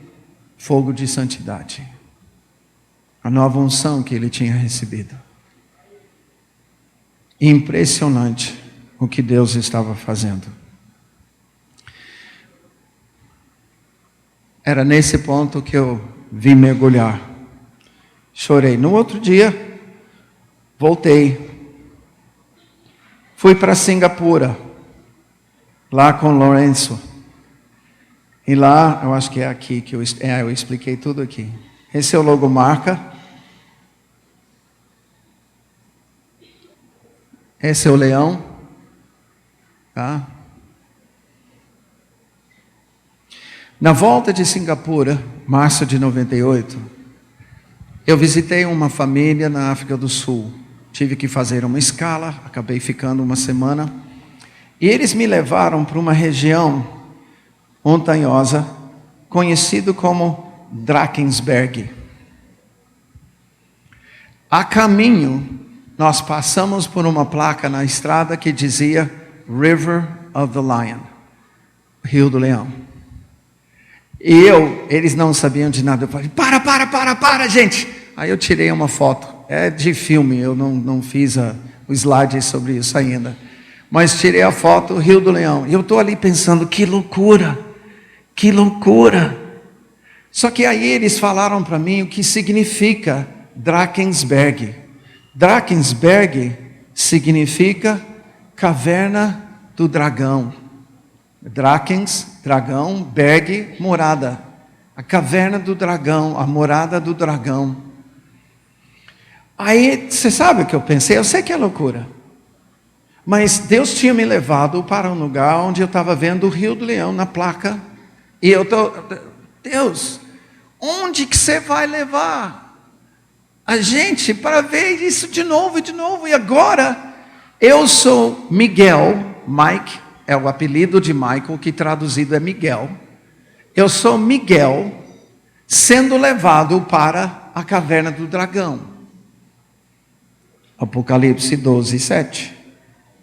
fogo de santidade. A nova unção que ele tinha recebido. Impressionante o que Deus estava fazendo. Era nesse ponto que eu vim mergulhar. Chorei. No outro dia, voltei. Fui para Singapura, lá com Lourenço. E lá, eu acho que é aqui que eu expliquei tudo aqui. Esse é o logomarca. Esse é o leão. Tá? Na volta de Singapura, março de 98, eu visitei uma família na África do Sul. Tive que fazer uma escala, acabei ficando uma semana. E eles me levaram para uma região montanhosa, conhecido como Drakensberg. A caminho, nós passamos por uma placa na estrada que dizia River of the Lion, Rio do Leão. E eles não sabiam de nada. Eu falei, para, gente. Aí eu tirei uma foto. É de filme, eu não fiz o slide sobre isso ainda. Mas tirei a foto, Rio do Leão. E eu estou ali pensando, que loucura. Só que aí eles falaram para mim o que significa Drakensberg. Drakensberg significa caverna do dragão. Drakens, dragão, Berg, morada. A caverna do dragão, a morada do dragão. Aí, você sabe o que eu pensei? Eu sei que é loucura. Mas Deus tinha me levado para um lugar onde eu estava vendo o Rio do Leão na placa. E eu estou, Deus, onde que você vai levar a gente para ver isso de novo e de novo? E agora, eu sou Miguel, Mike, é o apelido de Michael, que traduzido é Miguel. Eu sou Miguel, sendo levado para a caverna do dragão. Apocalipse 12, 7.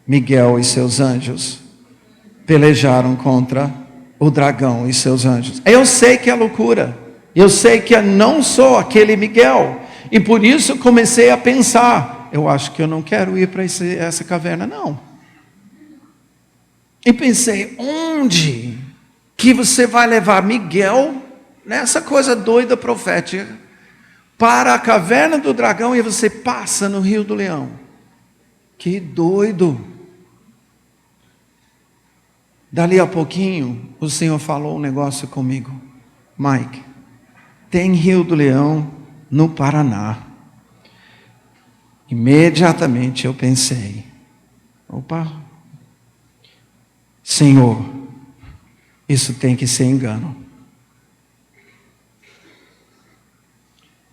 Miguel e seus anjos pelejaram contra o dragão e seus anjos. Eu sei que é loucura. Eu sei que eu não sou aquele Miguel. E por isso comecei a pensar, eu acho que eu não quero ir para essa caverna, não. E pensei, onde que você vai levar Miguel, nessa coisa doida profética, para a caverna do dragão e você passa no Rio do Leão? Que doido! Dali a pouquinho, o Senhor falou um negócio comigo. Mike, tem Rio do Leão no Paraná. Imediatamente eu pensei, opa, Senhor, isso tem que ser engano.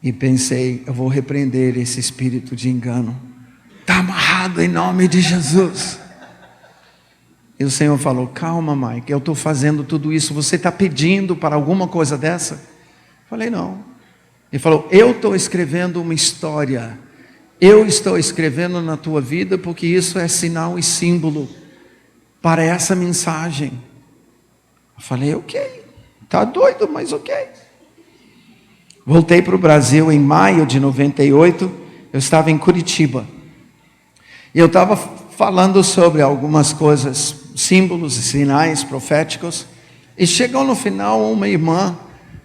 E pensei, eu vou repreender esse espírito de engano. Está amarrado em nome de Jesus. E o Senhor falou, calma Mike, eu estou fazendo tudo isso, você está pedindo para alguma coisa dessa? Falei, não. Ele falou, eu estou escrevendo uma história, eu estou escrevendo na tua vida, porque isso é sinal e símbolo para essa mensagem. Eu falei, ok, está doido, mas ok. Voltei para o Brasil em maio de 98, eu estava em Curitiba. E eu estava falando sobre algumas coisas, símbolos e sinais proféticos. E chegou no final uma irmã,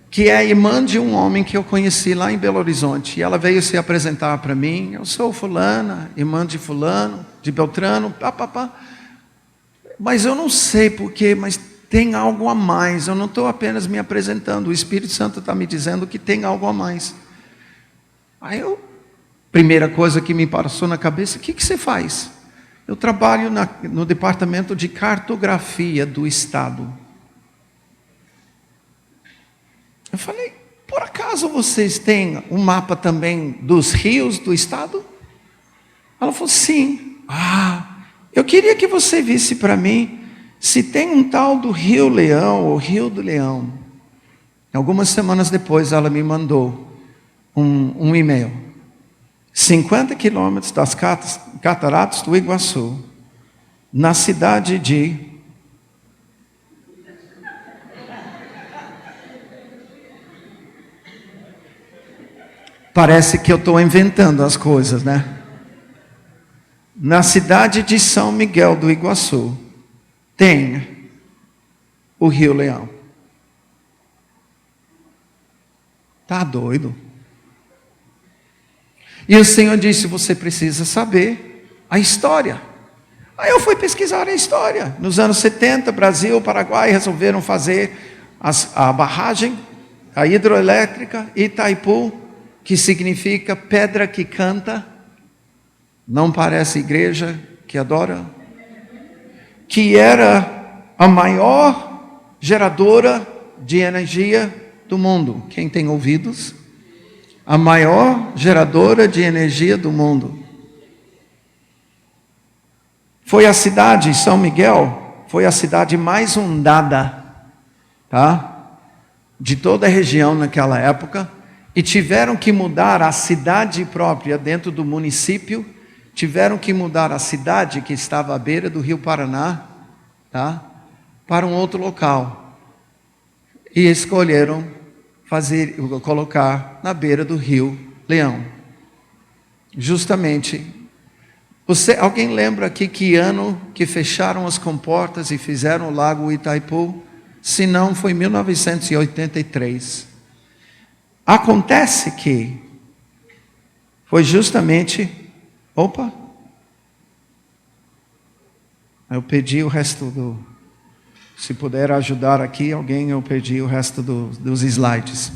que é irmã de um homem que eu conheci lá em Belo Horizonte. E ela veio se apresentar para mim. Eu sou fulana, irmã de fulano, de Beltrano, papapá. Mas eu não sei porquê, mas tem algo a mais. Eu não estou apenas me apresentando. O Espírito Santo está me dizendo que tem algo a mais. Aí primeira coisa que me passou na cabeça, o que você faz? Eu trabalho no departamento de cartografia do Estado. Eu falei, por acaso vocês têm um mapa também dos rios do Estado? Ela falou, sim. Eu queria que você visse para mim se tem um tal do Rio Leão ou Rio do Leão. Algumas semanas depois ela me mandou um e-mail. 50 quilômetros das cataratas do Iguaçu, na cidade de... Parece que eu estou inventando as coisas, né? Na cidade de São Miguel do Iguaçu, tem o Rio Leão. Tá doido? E o Senhor disse, você precisa saber a história. Aí eu fui pesquisar a história. Nos anos 70, Brasil, Paraguai resolveram fazer a barragem, a hidroelétrica Itaipu, que significa pedra que canta. Não parece igreja que adora? Que era a maior geradora de energia do mundo. Quem tem ouvidos? A maior geradora de energia do mundo. Foi a cidade, São Miguel, foi a cidade mais inundada, tá? De toda a região naquela época. E tiveram que mudar a cidade própria dentro do município. Tiveram que mudar a cidade que estava à beira do Rio Paraná, tá? Para um outro local. E escolheram colocar na beira do Rio Leão. Justamente, alguém lembra aqui que ano que fecharam as comportas e fizeram o lago Itaipu? Se não, foi 1983. Acontece que foi justamente, Eu pedi o resto se puder ajudar aqui alguém, eu pedi o resto dos slides.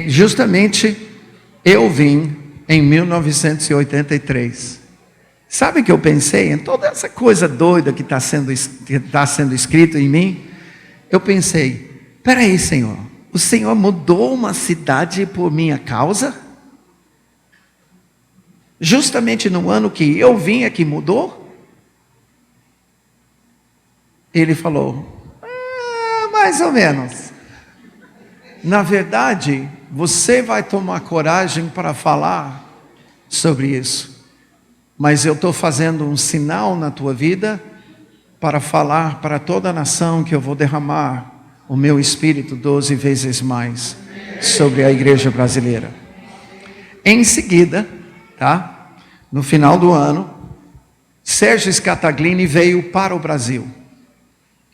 Justamente eu vim em 1983. Sabe o que eu pensei? Em toda essa coisa doida que está sendo escrito em mim, eu pensei, peraí, Senhor, o Senhor mudou uma cidade por minha causa? Justamente no ano que eu vim é que mudou? Ele falou, mais ou menos. Na verdade, você vai tomar coragem para falar sobre isso. Mas eu estou fazendo um sinal na tua vida para falar para toda a nação que eu vou derramar o meu Espírito 12 vezes mais sobre a igreja brasileira. Em seguida, no final do ano, Sérgio Scataglini veio para o Brasil.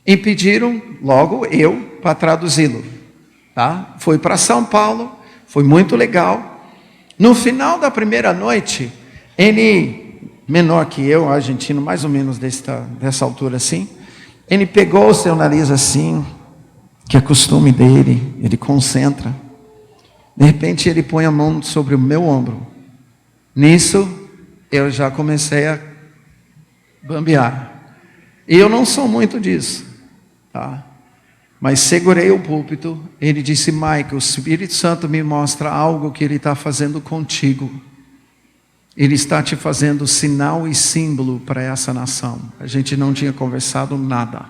E pediram logo eu para traduzi-lo. Foi para São Paulo, foi muito legal. No final da primeira noite, ele, menor que eu, argentino, mais ou menos dessa altura assim, ele pegou o seu nariz assim, que é costume dele, ele concentra. De repente ele põe a mão sobre o meu ombro. Nisso, eu já comecei a bambear. E eu não sou muito disso, Mas segurei o púlpito. Ele disse, Mike, o Espírito Santo me mostra algo que Ele está fazendo contigo. Ele está te fazendo sinal e símbolo para essa nação. A gente não tinha conversado nada.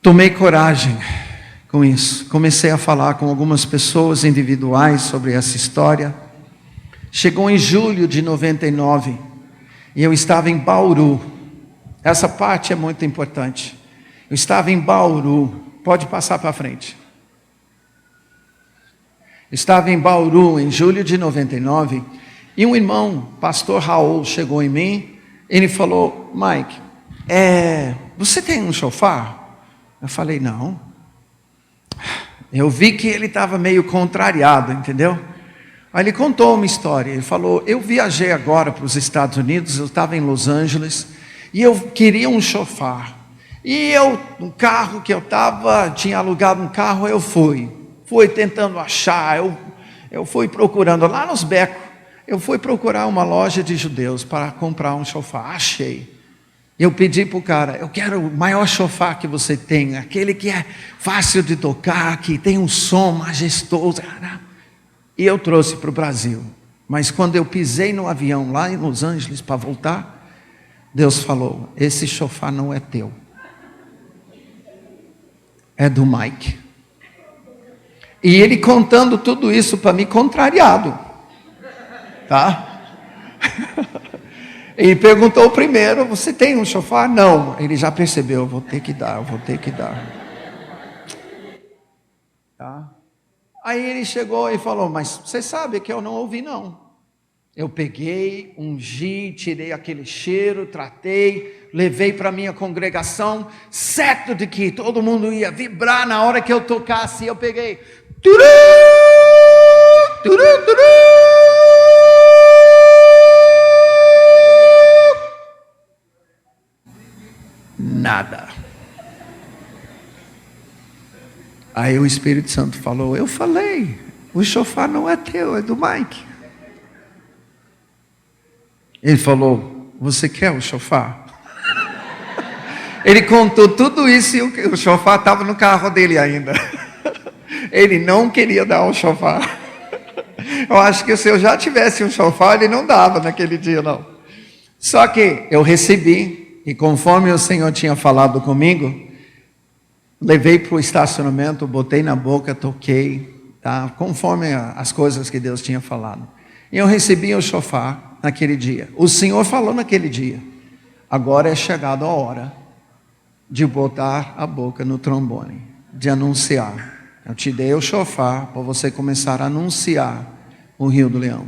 Tomei coragem com isso. Comecei a falar com algumas pessoas individuais sobre essa história. Chegou em julho de 99 e eu estava em Bauru. Essa parte é muito importante. Eu estava em Bauru. Pode passar para frente. Estava em Bauru em julho de 99 e um irmão, pastor Raul, chegou em mim. Ele falou, Mike, você tem um shofar? Eu falei, não. Eu vi que ele estava meio contrariado, entendeu? Aí ele contou uma história. Ele falou, eu viajei agora para os Estados Unidos, eu estava em Los Angeles e eu queria um shofar. E no carro que eu estava, tinha alugado um carro, eu fui tentando achar, eu fui procurando lá nos becos, eu fui procurar uma loja de judeus para comprar um shofar, achei. Eu pedi para o cara, eu quero o maior shofar que você tem, aquele que é fácil de tocar, que tem um som majestoso. E eu trouxe para o Brasil. Mas quando eu pisei no avião lá em Los Angeles para voltar, Deus falou, esse shofar não é teu. É do Mike. E ele contando tudo isso para mim, contrariado. Ele perguntou primeiro, você tem um shofar? Não. Ele já percebeu, eu vou ter que dar. Aí ele chegou e falou, mas você sabe que eu não ouvi não. Eu peguei, ungi, tirei aquele cheiro, tratei, levei para minha congregação, certo de que todo mundo ia vibrar na hora que eu tocasse. Eu peguei, turú, turú, turú. Nada. Aí o Espírito Santo falou, eu falei, o shofar não é teu, é do Mike. Ele falou, você quer o shofar? Ele contou tudo isso e o shofar estava no carro dele ainda. Ele não queria dar o shofar. Eu acho que se eu já tivesse um shofar, ele não dava naquele dia não. Só que eu recebi, e conforme o Senhor tinha falado comigo, levei para o estacionamento, botei na boca, toquei, conforme as coisas que Deus tinha falado. E eu recebi o shofar naquele dia. O Senhor falou naquele dia, agora é chegado a hora de botar a boca no trombone, de anunciar. Eu te dei o shofar para você começar a anunciar o Rio do Leão.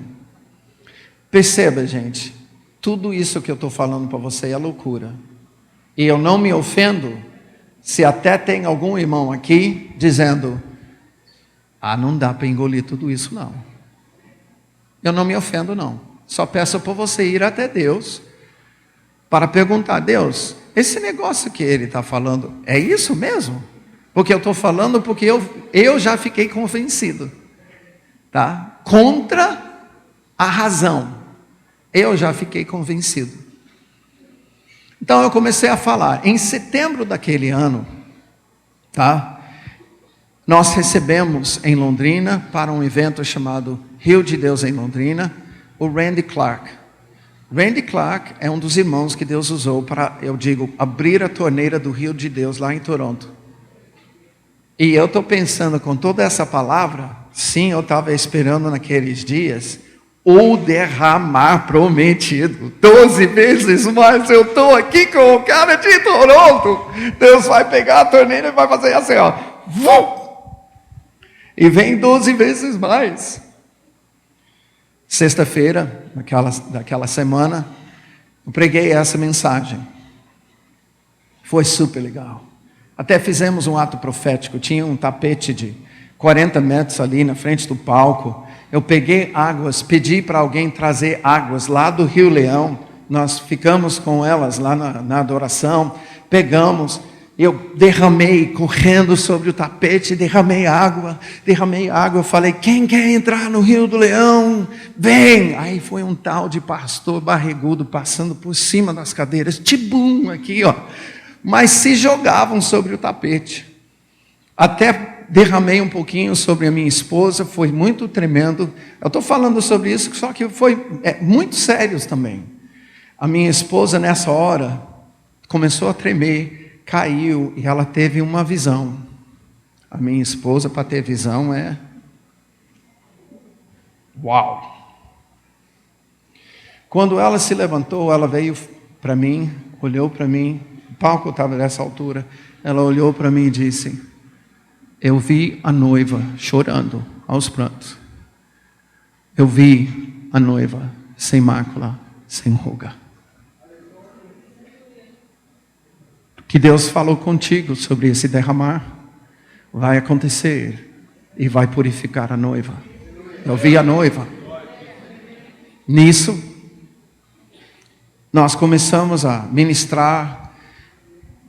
Perceba, gente, tudo isso que eu estou falando para você é loucura. E eu não me ofendo se até tem algum irmão aqui dizendo, não dá para engolir tudo isso não. eu não me ofendo não. Só peço por você ir até Deus para perguntar: Deus, esse negócio que ele está falando, é isso mesmo? Porque eu estou falando porque eu já fiquei convencido, tá? Contra a razão, eu já fiquei convencido. Então eu comecei a falar. Em setembro daquele ano, tá? Nós recebemos em Londrina, para um evento chamado Rio de Deus em Londrina, o Randy Clark. Randy Clark é um dos irmãos que Deus usou para, eu digo, abrir a torneira do Rio de Deus lá em Toronto. E eu estou pensando com toda essa palavra, sim, eu estava esperando naqueles dias o derramar prometido. 12 vezes mais eu estou aqui com o cara de Toronto. Deus vai pegar a torneira e vai fazer assim, ó. E vem 12 vezes mais. Sexta-feira, daquela semana, eu preguei essa mensagem. Foi super legal. Até fizemos um ato profético. Tinha um tapete de 40 metros ali na frente do palco. Eu peguei águas, pedi para alguém trazer águas lá do Rio Leão. Nós ficamos com elas lá na adoração. Pegamos, eu derramei, correndo sobre o tapete, derramei água. Eu falei: quem quer entrar no Rio do Leão? Vem! Aí foi um tal de pastor barrigudo passando por cima das cadeiras, tibum, aqui, ó. Mas se jogavam sobre o tapete. Até derramei um pouquinho sobre a minha esposa, foi muito tremendo. Eu estou falando sobre isso, só que foi muito sério também. A minha esposa, nessa hora, começou a tremer, caiu, e ela teve uma visão. A minha esposa, para ter visão, uau! Quando ela se levantou, ela veio para mim, olhou para mim, o palco estava nessa altura, ela olhou para mim e disse: eu vi a noiva chorando aos prantos. Eu vi a noiva sem mácula, sem ruga. Que Deus falou contigo sobre esse derramar vai acontecer e vai purificar a noiva. Eu vi a noiva. Nisso, nós começamos a ministrar.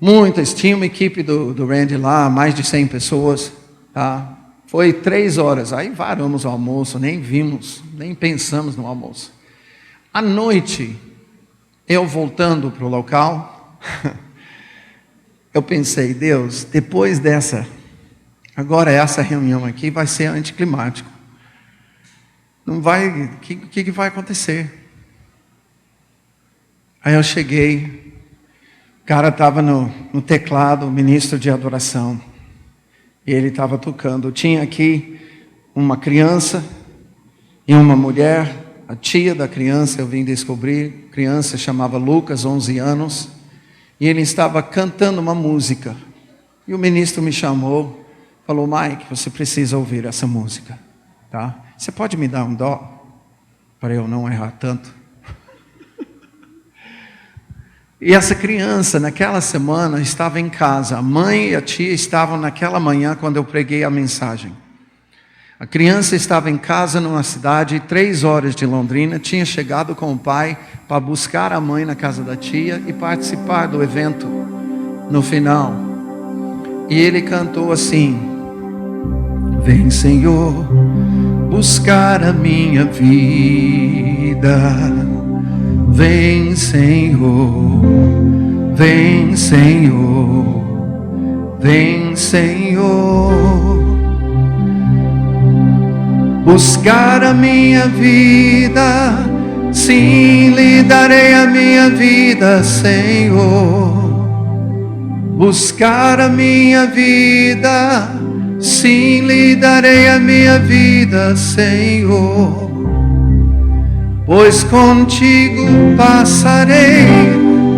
Muitas, tinha uma equipe do Randy lá, mais de 100 pessoas, tá? Foi 3 horas, aí varamos o almoço, nem pensamos no almoço. À noite, eu voltando para o local, eu pensei: Deus, depois dessa, agora essa reunião aqui vai ser anticlimático. Não vai, o que vai acontecer? Aí eu cheguei. O cara estava no teclado, o ministro de adoração, e ele estava tocando. Tinha aqui uma criança e uma mulher, a tia da criança, eu vim descobrir, a criança chamava Lucas, 11 anos, e ele estava cantando uma música. E o ministro me chamou, falou: Mike, você precisa ouvir essa música, tá? Você pode me dar um dó, para eu não errar tanto? E essa criança, naquela semana, estava em casa. A mãe e a tia estavam naquela manhã, quando eu preguei a mensagem. A criança estava em casa, numa cidade, 3 horas de Londrina. Tinha chegado com o pai para buscar a mãe na casa da tia e participar do evento no final. E ele cantou assim: vem, Senhor, buscar a minha vida. Vem, Senhor, vem, Senhor, vem, Senhor, buscar a minha vida. Sim, lhe darei a minha vida, Senhor. Buscar a minha vida. Sim, lhe darei a minha vida, Senhor. Pois contigo passarei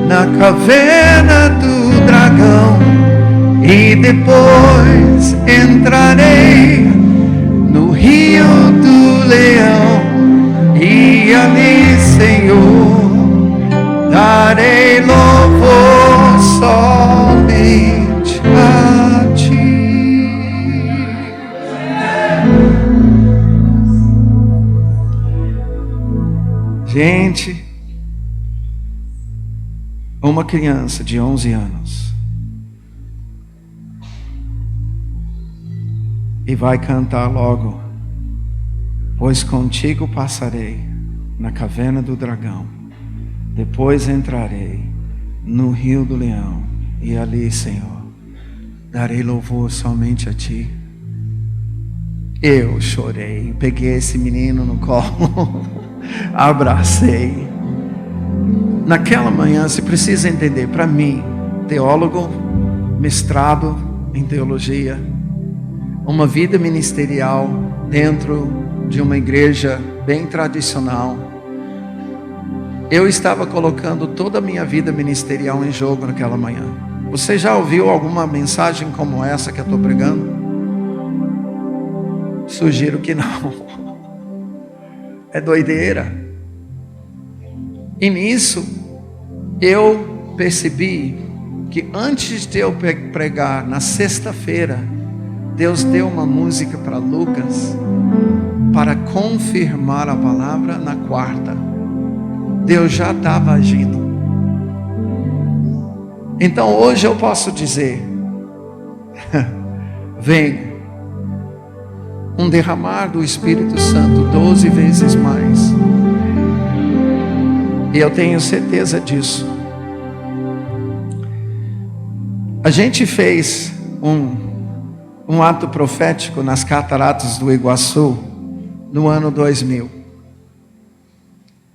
na caverna do dragão, e depois entrarei no rio do leão, e ali, Senhor, darei louvor somente a ti. uma criança de 11 anos e vai cantar logo: pois contigo passarei na caverna do dragão, depois entrarei no rio do leão, e ali, Senhor, darei louvor somente a Ti. Eu chorei, peguei esse menino no colo, abracei. Naquela manhã, você precisa entender, para mim, teólogo, mestrado em teologia, uma vida ministerial dentro de uma igreja bem tradicional, eu estava colocando toda a minha vida ministerial em jogo naquela manhã. Você já ouviu alguma mensagem como essa que eu estou pregando? Sugiro que não. É doideira. E nisso, eu percebi que antes de eu pregar na sexta-feira, Deus deu uma música para Lucas para confirmar a palavra na quarta. Deus já estava agindo. Então hoje eu posso dizer: vem um derramar do Espírito Santo 12 vezes mais. E eu tenho certeza disso. A gente fez um ato profético nas cataratas do Iguaçu no ano 2000.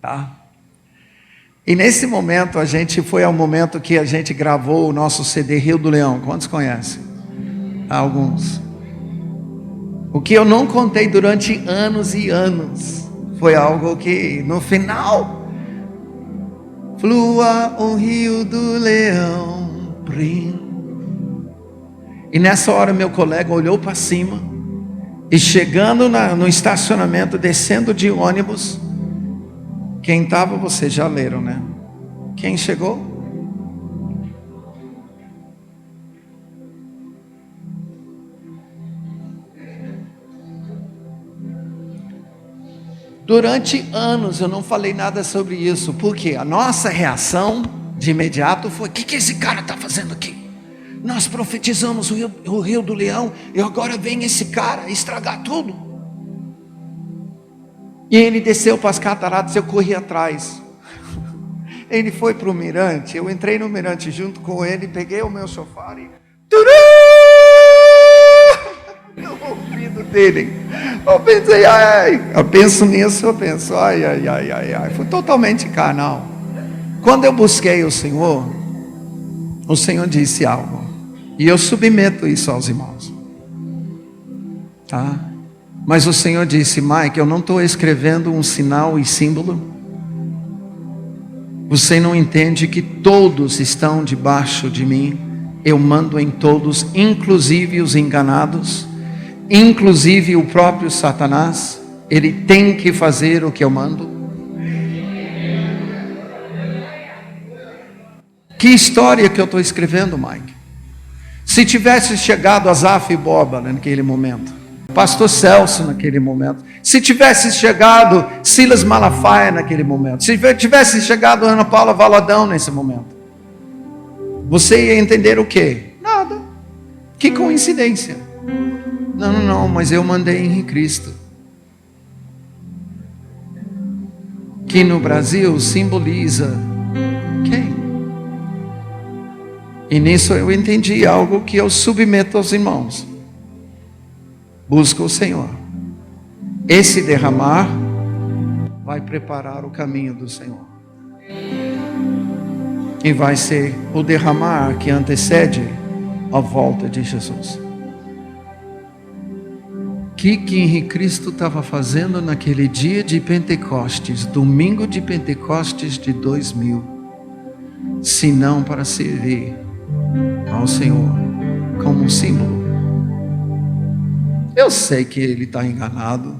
Tá? E nesse momento foi ao momento que a gente gravou o nosso CD Rio do Leão. Quantos conhecem? Alguns. O que eu não contei durante anos e anos foi algo que no final flua o Rio do Leão, prim. E nessa hora meu colega olhou para cima e chegando no estacionamento, descendo de ônibus, quem estava, vocês já leram, né? Quem chegou? Durante anos eu não falei nada sobre isso, porque a nossa reação de imediato foi: o que esse cara está fazendo aqui? Nós profetizamos o Rio do Leão e agora vem esse cara estragar tudo. E ele desceu para as cataratas, eu corri atrás. Ele foi para o mirante, eu entrei no mirante junto com ele, peguei o meu sofá e no ouvido dele. Eu pensei, eu penso nisso, ai. Foi totalmente carnal. Quando eu busquei o Senhor disse algo. E eu submeto isso aos irmãos. Tá? Mas o Senhor disse: Mike, eu não estou escrevendo um sinal e símbolo. Você não entende que todos estão debaixo de mim. Eu mando em todos, inclusive os enganados, inclusive o próprio Satanás. Ele tem que fazer o que eu mando. Que história que eu estou escrevendo, Mike? Se tivesse chegado Asaf e Boba naquele momento, Pastor Celso naquele momento, se tivesse chegado Silas Malafaia naquele momento, se tivesse chegado Ana Paula Valadão nesse momento, você ia entender o quê? Nada. Que coincidência. Não, mas eu mandei em Cristo, que no Brasil simboliza quem? E nisso eu entendi algo que eu submeto aos irmãos. Busca o Senhor. Esse derramar vai preparar o caminho do Senhor. E vai ser o derramar que antecede a volta de Jesus. O que Henrique Cristo estava fazendo naquele dia de Pentecostes, domingo de Pentecostes de 2000, se não para servir ao Senhor como um símbolo? Eu sei que ele está enganado,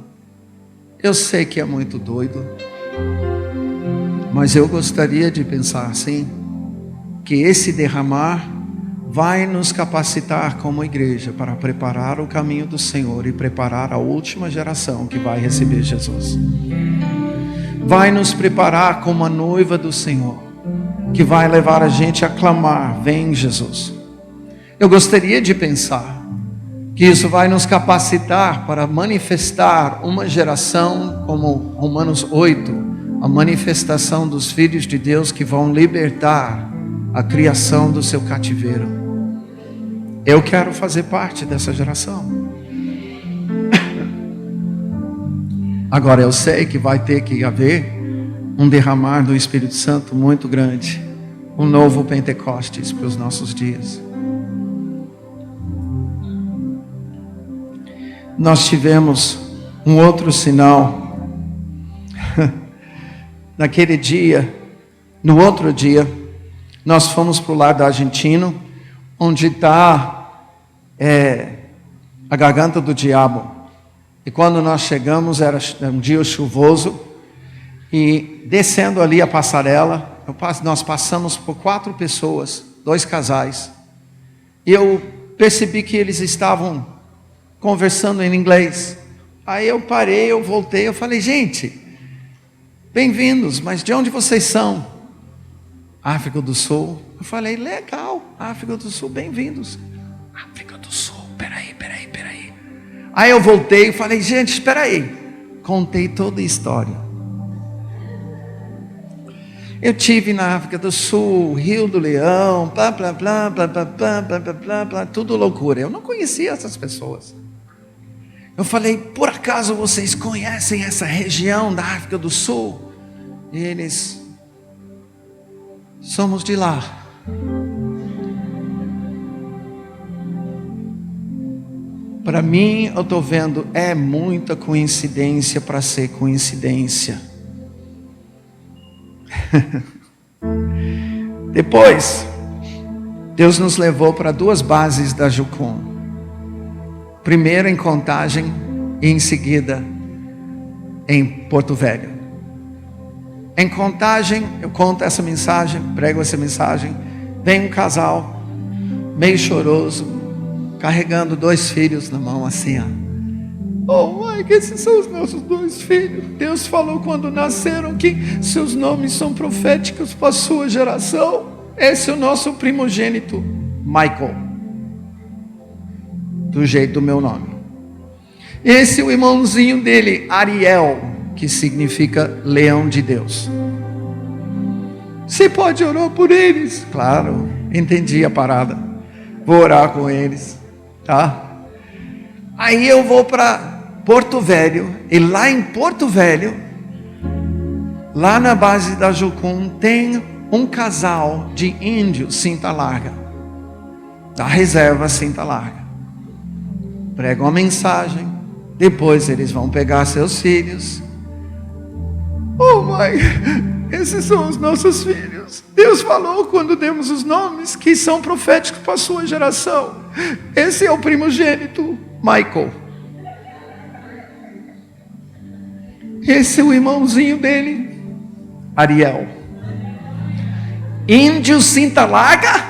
eu sei que é muito doido, mas eu gostaria de pensar assim, que esse derramar vai nos capacitar como igreja para preparar o caminho do Senhor e preparar a última geração que vai receber Jesus. Vai nos preparar como a noiva do Senhor. que vai levar a gente a clamar: vem Jesus. Eu gostaria de pensar que isso vai nos capacitar para manifestar uma geração como Romanos 8, a manifestação dos filhos de Deus que vão libertar a criação do seu cativeiro. Eu quero fazer parte dessa geração. Agora eu sei que vai ter que haver um derramar do Espírito Santo muito grande, um novo Pentecostes para os nossos dias. Nós tivemos um outro sinal. Naquele dia, no outro dia, nós fomos para o lar da Argentina, onde está a garganta do diabo. E quando nós chegamos, era um dia chuvoso, e descendo ali a passarela, nós passamos por 4 pessoas, 2 casais, e eu percebi que eles estavam conversando em inglês. Aí eu parei, eu voltei, eu falei: gente, bem-vindos, mas de onde vocês são? África do Sul. Eu falei: legal, África do Sul, bem-vindos. África do Sul, peraí. Aí eu voltei e falei: gente, espera aí. Contei toda a história. Eu tive na África do Sul, Rio do Leão, blá, blá, blá, blá, blá, blá, blá, blá, blá, blá, tudo loucura. Eu não conhecia essas pessoas. Eu falei: por acaso vocês conhecem essa região da África do Sul? E eles: somos de lá. Para mim, eu estou vendo, é muita coincidência para ser coincidência. Depois, Deus nos levou para 2 bases da Jucum. Primeiro em Contagem e em seguida em Porto Velho. Em Contagem, eu conto essa mensagem, prego essa mensagem. Vem um casal, meio choroso, carregando 2 filhos na mão assim, ó. Oh mãe, que esses são os nossos 2 filhos. Deus falou quando nasceram que seus nomes são proféticos para a sua geração. Esse é o nosso primogênito, Michael, do jeito do meu nome. Esse é o irmãozinho dele, Ariel, que significa leão de Deus. Você pode orar por eles? Claro, entendi a parada. Vou orar com eles, tá? Aí eu vou para Porto Velho, e lá em Porto Velho, lá na base da Jucum, tem um casal de índios cinta larga, da reserva cinta larga. Pregam uma mensagem, depois eles vão pegar seus filhos. Oh mãe, esses são os nossos filhos. Deus falou quando demos os nomes que são proféticos para a sua geração. Esse é o primogênito, Michael. Esse é o irmãozinho dele, Ariel. Índio cinta larga?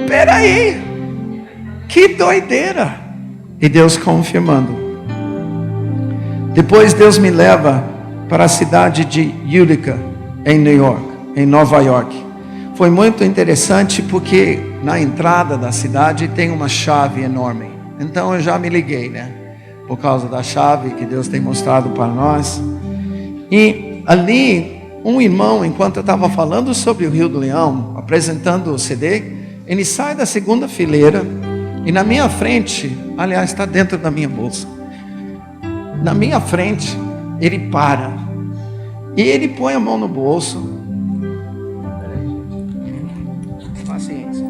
Peraí, que doideira. E Deus confirmando. Depois Deus me leva para a cidade de Utica, em Nova York. Foi muito interessante porque na entrada da cidade tem uma chave enorme. Então eu já me liguei, né? Por causa da chave que Deus tem mostrado para nós. E ali, um irmão, enquanto eu estava falando sobre o Rio do Leão, apresentando o CD, ele sai da 2ª fileira e na minha frente, aliás, está dentro da minha bolsa. Na minha frente, ele para e ele põe a mão no bolso. Paciência.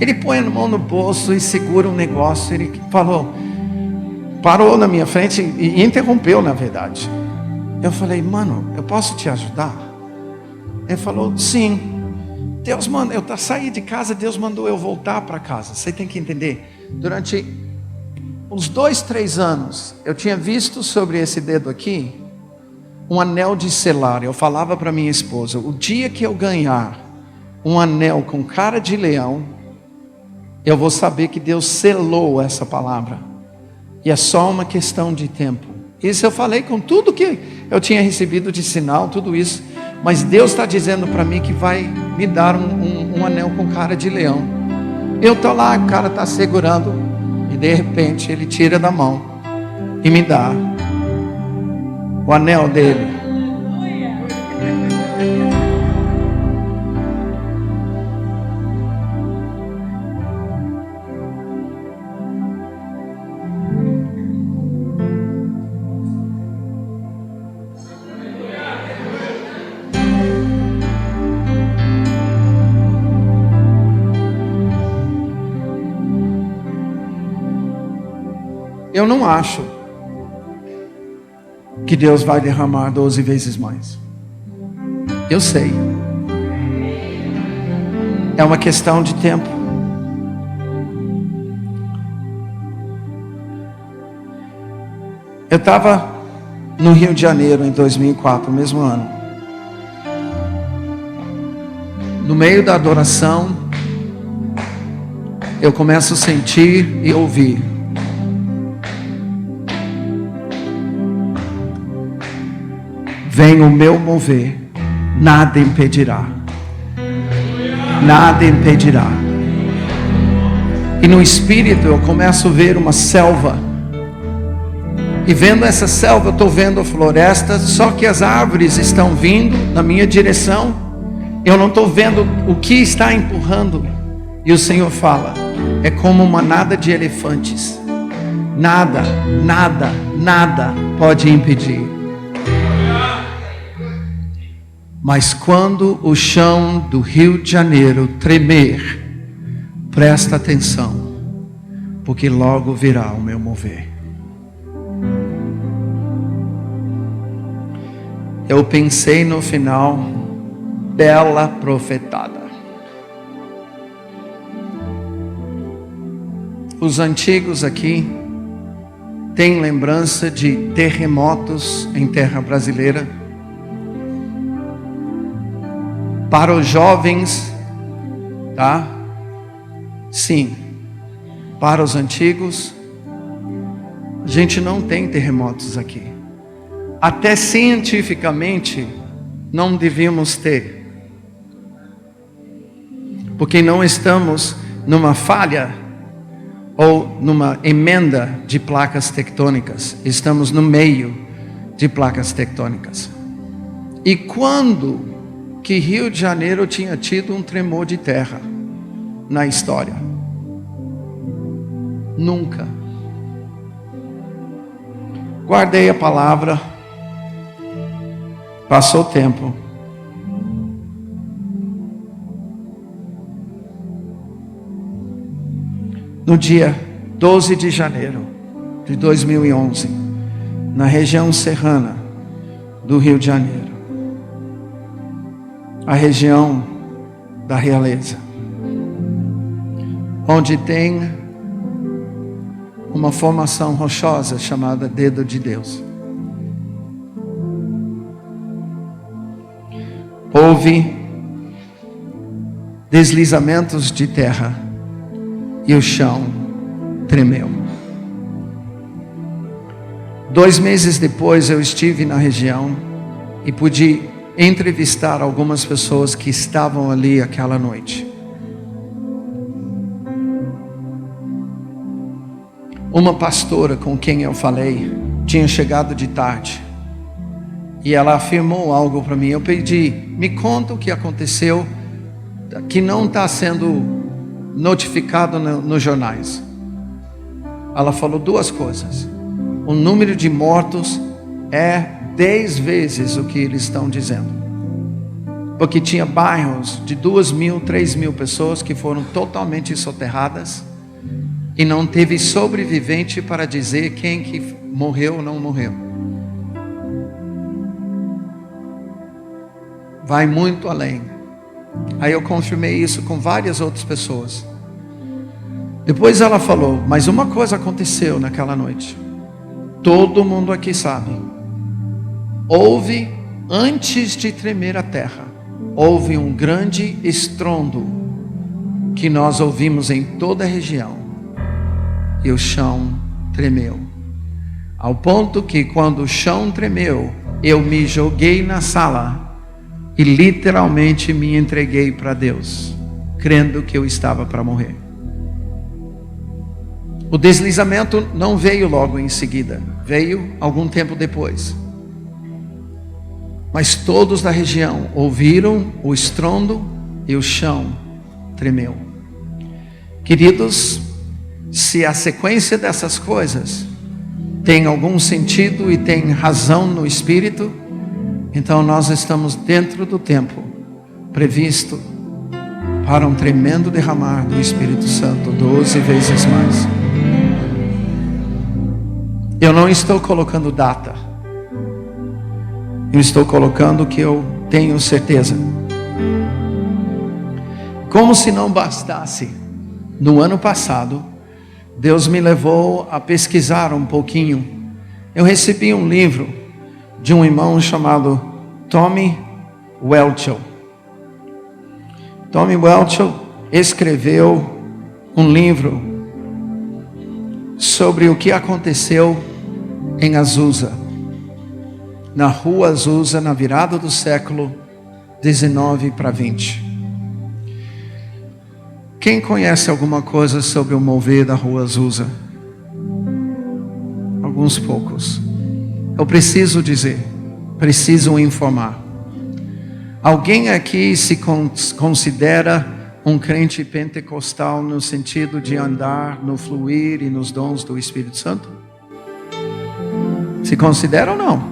Ele põe a mão no bolso e segura um negócio. Ele parou na minha frente e interrompeu, na verdade. Eu falei: mano, eu posso te ajudar? Ele falou: sim. Deus manda, eu saí de casa, Deus mandou eu voltar para casa. Você tem que entender. Durante uns 2, 3 anos, eu tinha visto sobre esse dedo aqui um anel de selar. Eu falava para minha esposa: o dia que eu ganhar um anel com cara de leão, eu vou saber que Deus selou essa palavra. E é só uma questão de tempo. Isso eu falei com tudo que eu tinha recebido de sinal, tudo isso. Mas Deus está dizendo para mim que vai me dar um anel com cara de leão. Eu estou lá, o cara está segurando. E de repente ele tira da mão e me dá o anel dele. Eu não acho que Deus vai derramar 12 vezes mais. Eu sei. É uma questão de tempo. Eu estava no Rio de Janeiro em 2004, mesmo ano. No meio da adoração, eu começo a sentir e ouvir. Vem o meu mover, nada impedirá. Nada impedirá. E no espírito eu começo a ver uma selva. E vendo essa selva, eu estou vendo a floresta, só que as árvores estão vindo na minha direção. Eu não estou vendo o que está empurrando. E o Senhor fala, é como uma manada de elefantes. Nada, nada, nada pode impedir. Mas quando o chão do Rio de Janeiro tremer, presta atenção, porque logo virá o meu mover. Eu pensei no final, bela profetada. Os antigos aqui têm lembrança de terremotos em terra brasileira. Para os jovens, tá? Sim. Para os antigos, a gente não tem terremotos aqui. Até cientificamente, não devíamos ter. Porque não estamos numa falha ou numa emenda de placas tectônicas. Estamos no meio de placas tectônicas. E quando que Rio de Janeiro tinha tido um tremor de terra na história? Nunca. Guardei a palavra. Passou o tempo. No dia 12 de janeiro de 2011, na região serrana do Rio de Janeiro, a região da Realeza, onde tem uma formação rochosa chamada Dedo de Deus. Houve deslizamentos de terra e o chão tremeu. 2 meses depois eu estive na região e pude entrevistar algumas pessoas que estavam ali aquela noite. Uma pastora com quem eu falei tinha chegado de tarde e ela afirmou algo para mim. Eu pedi, me conta o que aconteceu que não está sendo notificado nos jornais. Ela falou 2 coisas. O número de mortos é 10 vezes o que eles estão dizendo. Porque tinha bairros de 2.000, 3.000 pessoas que foram totalmente soterradas e não teve sobrevivente para dizer quem que morreu ou não morreu. Vai muito além. Aí eu confirmei isso com várias outras pessoas. Depois ela falou, mas uma coisa aconteceu naquela noite. Todo mundo aqui sabe. Houve, antes de tremer a terra, houve um grande estrondo que nós ouvimos em toda a região. E o chão tremeu. ao ponto que quando o chão tremeu, eu me joguei na sala e literalmente me entreguei para Deus, crendo que eu estava para morrer. O deslizamento não veio logo em seguida, veio algum tempo depois. Mas todos da região ouviram o estrondo e o chão tremeu. Queridos, se a sequência dessas coisas tem algum sentido e tem razão no Espírito, então nós estamos dentro do tempo previsto para um tremendo derramar do Espírito Santo, 12 vezes mais. Eu não estou colocando data, eu estou colocando que eu tenho certeza. Como se não bastasse, no ano passado, Deus me levou a pesquisar um pouquinho. Eu recebi um livro de um irmão chamado Tommy Welchel. Tommy Welchel escreveu um livro sobre o que aconteceu em Azusa, na rua Azusa, na virada do século 19 para 20. Quem conhece alguma coisa sobre o mover da rua Azusa? Alguns poucos. Eu preciso dizer, preciso informar. Alguém aqui se considera um crente pentecostal no sentido de andar no fluir e nos dons do Espírito Santo? Se considera ou não?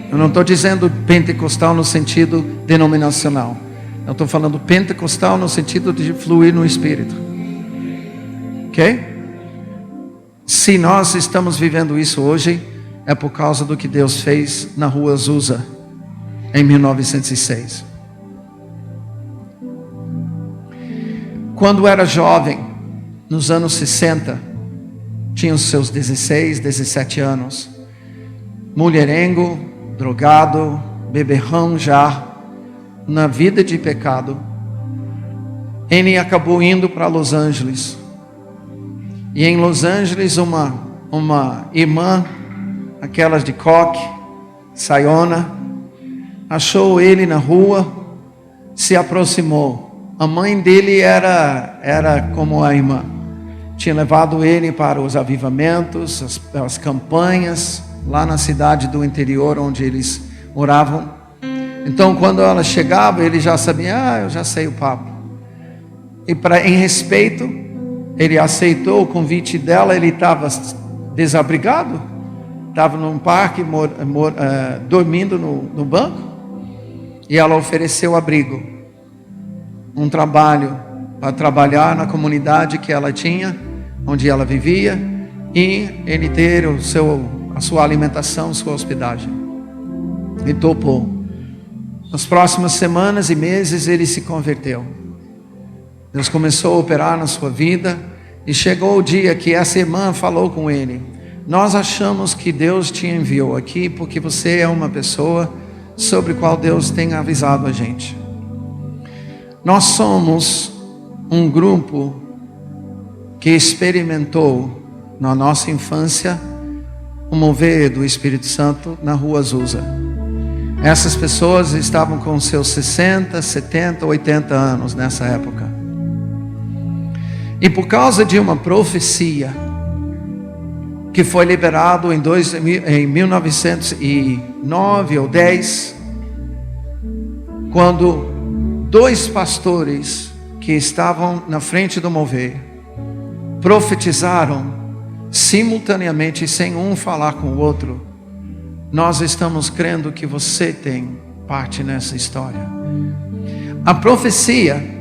Eu não estou dizendo pentecostal no sentido denominacional. Eu estou falando pentecostal no sentido de fluir no Espírito. Ok? Se nós estamos vivendo isso hoje, é por causa do que Deus fez na rua Azusa, em 1906. Quando era jovem, nos anos 60, tinha os seus 16, 17 anos, mulherengo, drogado, beberrão já, na vida de pecado, ele acabou indo para Los Angeles. E em Los Angeles, uma irmã, aquelas de coque, saiona, achou ele na rua, se aproximou. A mãe dele era como a irmã. Tinha levado ele para os avivamentos, as campanhas, lá na cidade do interior onde eles moravam. Então quando ela chegava, ele já sabia, eu já sei o papo. E em respeito, ele aceitou o convite dela. Ele estava desabrigado, estava num parque, dormindo no banco, e ela ofereceu abrigo, um trabalho para trabalhar na comunidade que ela tinha, onde ela vivia, e ele ter a sua alimentação, sua hospedagem. E topou. Nas próximas semanas e meses ele se converteu. Deus começou a operar na sua vida, e chegou o dia que essa irmã falou com ele: nós achamos que Deus te enviou aqui porque você é uma pessoa sobre a qual Deus tem avisado a gente. Nós somos um grupo que experimentou na nossa infância o mover do Espírito Santo na rua Azusa. Essas pessoas estavam com seus 60, 70, 80 anos nessa época. E por causa de uma profecia que foi liberado em 1909 ou 10, quando 2 pastores que estavam na frente do mover profetizaram simultaneamente, sem um falar com o outro: nós estamos crendo que você tem parte nessa história. A profecia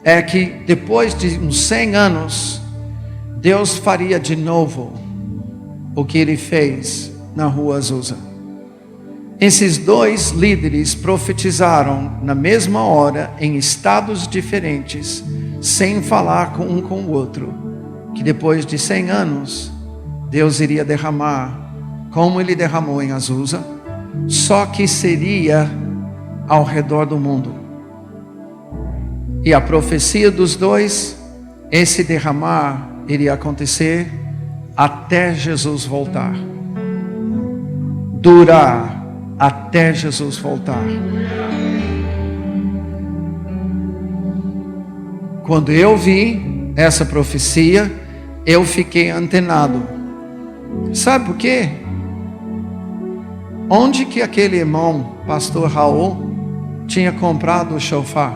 é que depois de uns 100 anos, Deus faria de novo o que ele fez na rua Azusa. Esses 2 líderes profetizaram na mesma hora, em estados diferentes, sem falar um com o outro, que depois de 100 anos, Deus iria derramar, como ele derramou em Azusa, só que seria ao redor do mundo. E a profecia dos 2, esse derramar iria acontecer até Jesus voltar. durar até Jesus voltar. Quando eu vi essa profecia, eu fiquei antenado. Sabe por quê? Onde que aquele irmão, pastor Raul, tinha comprado o shofar?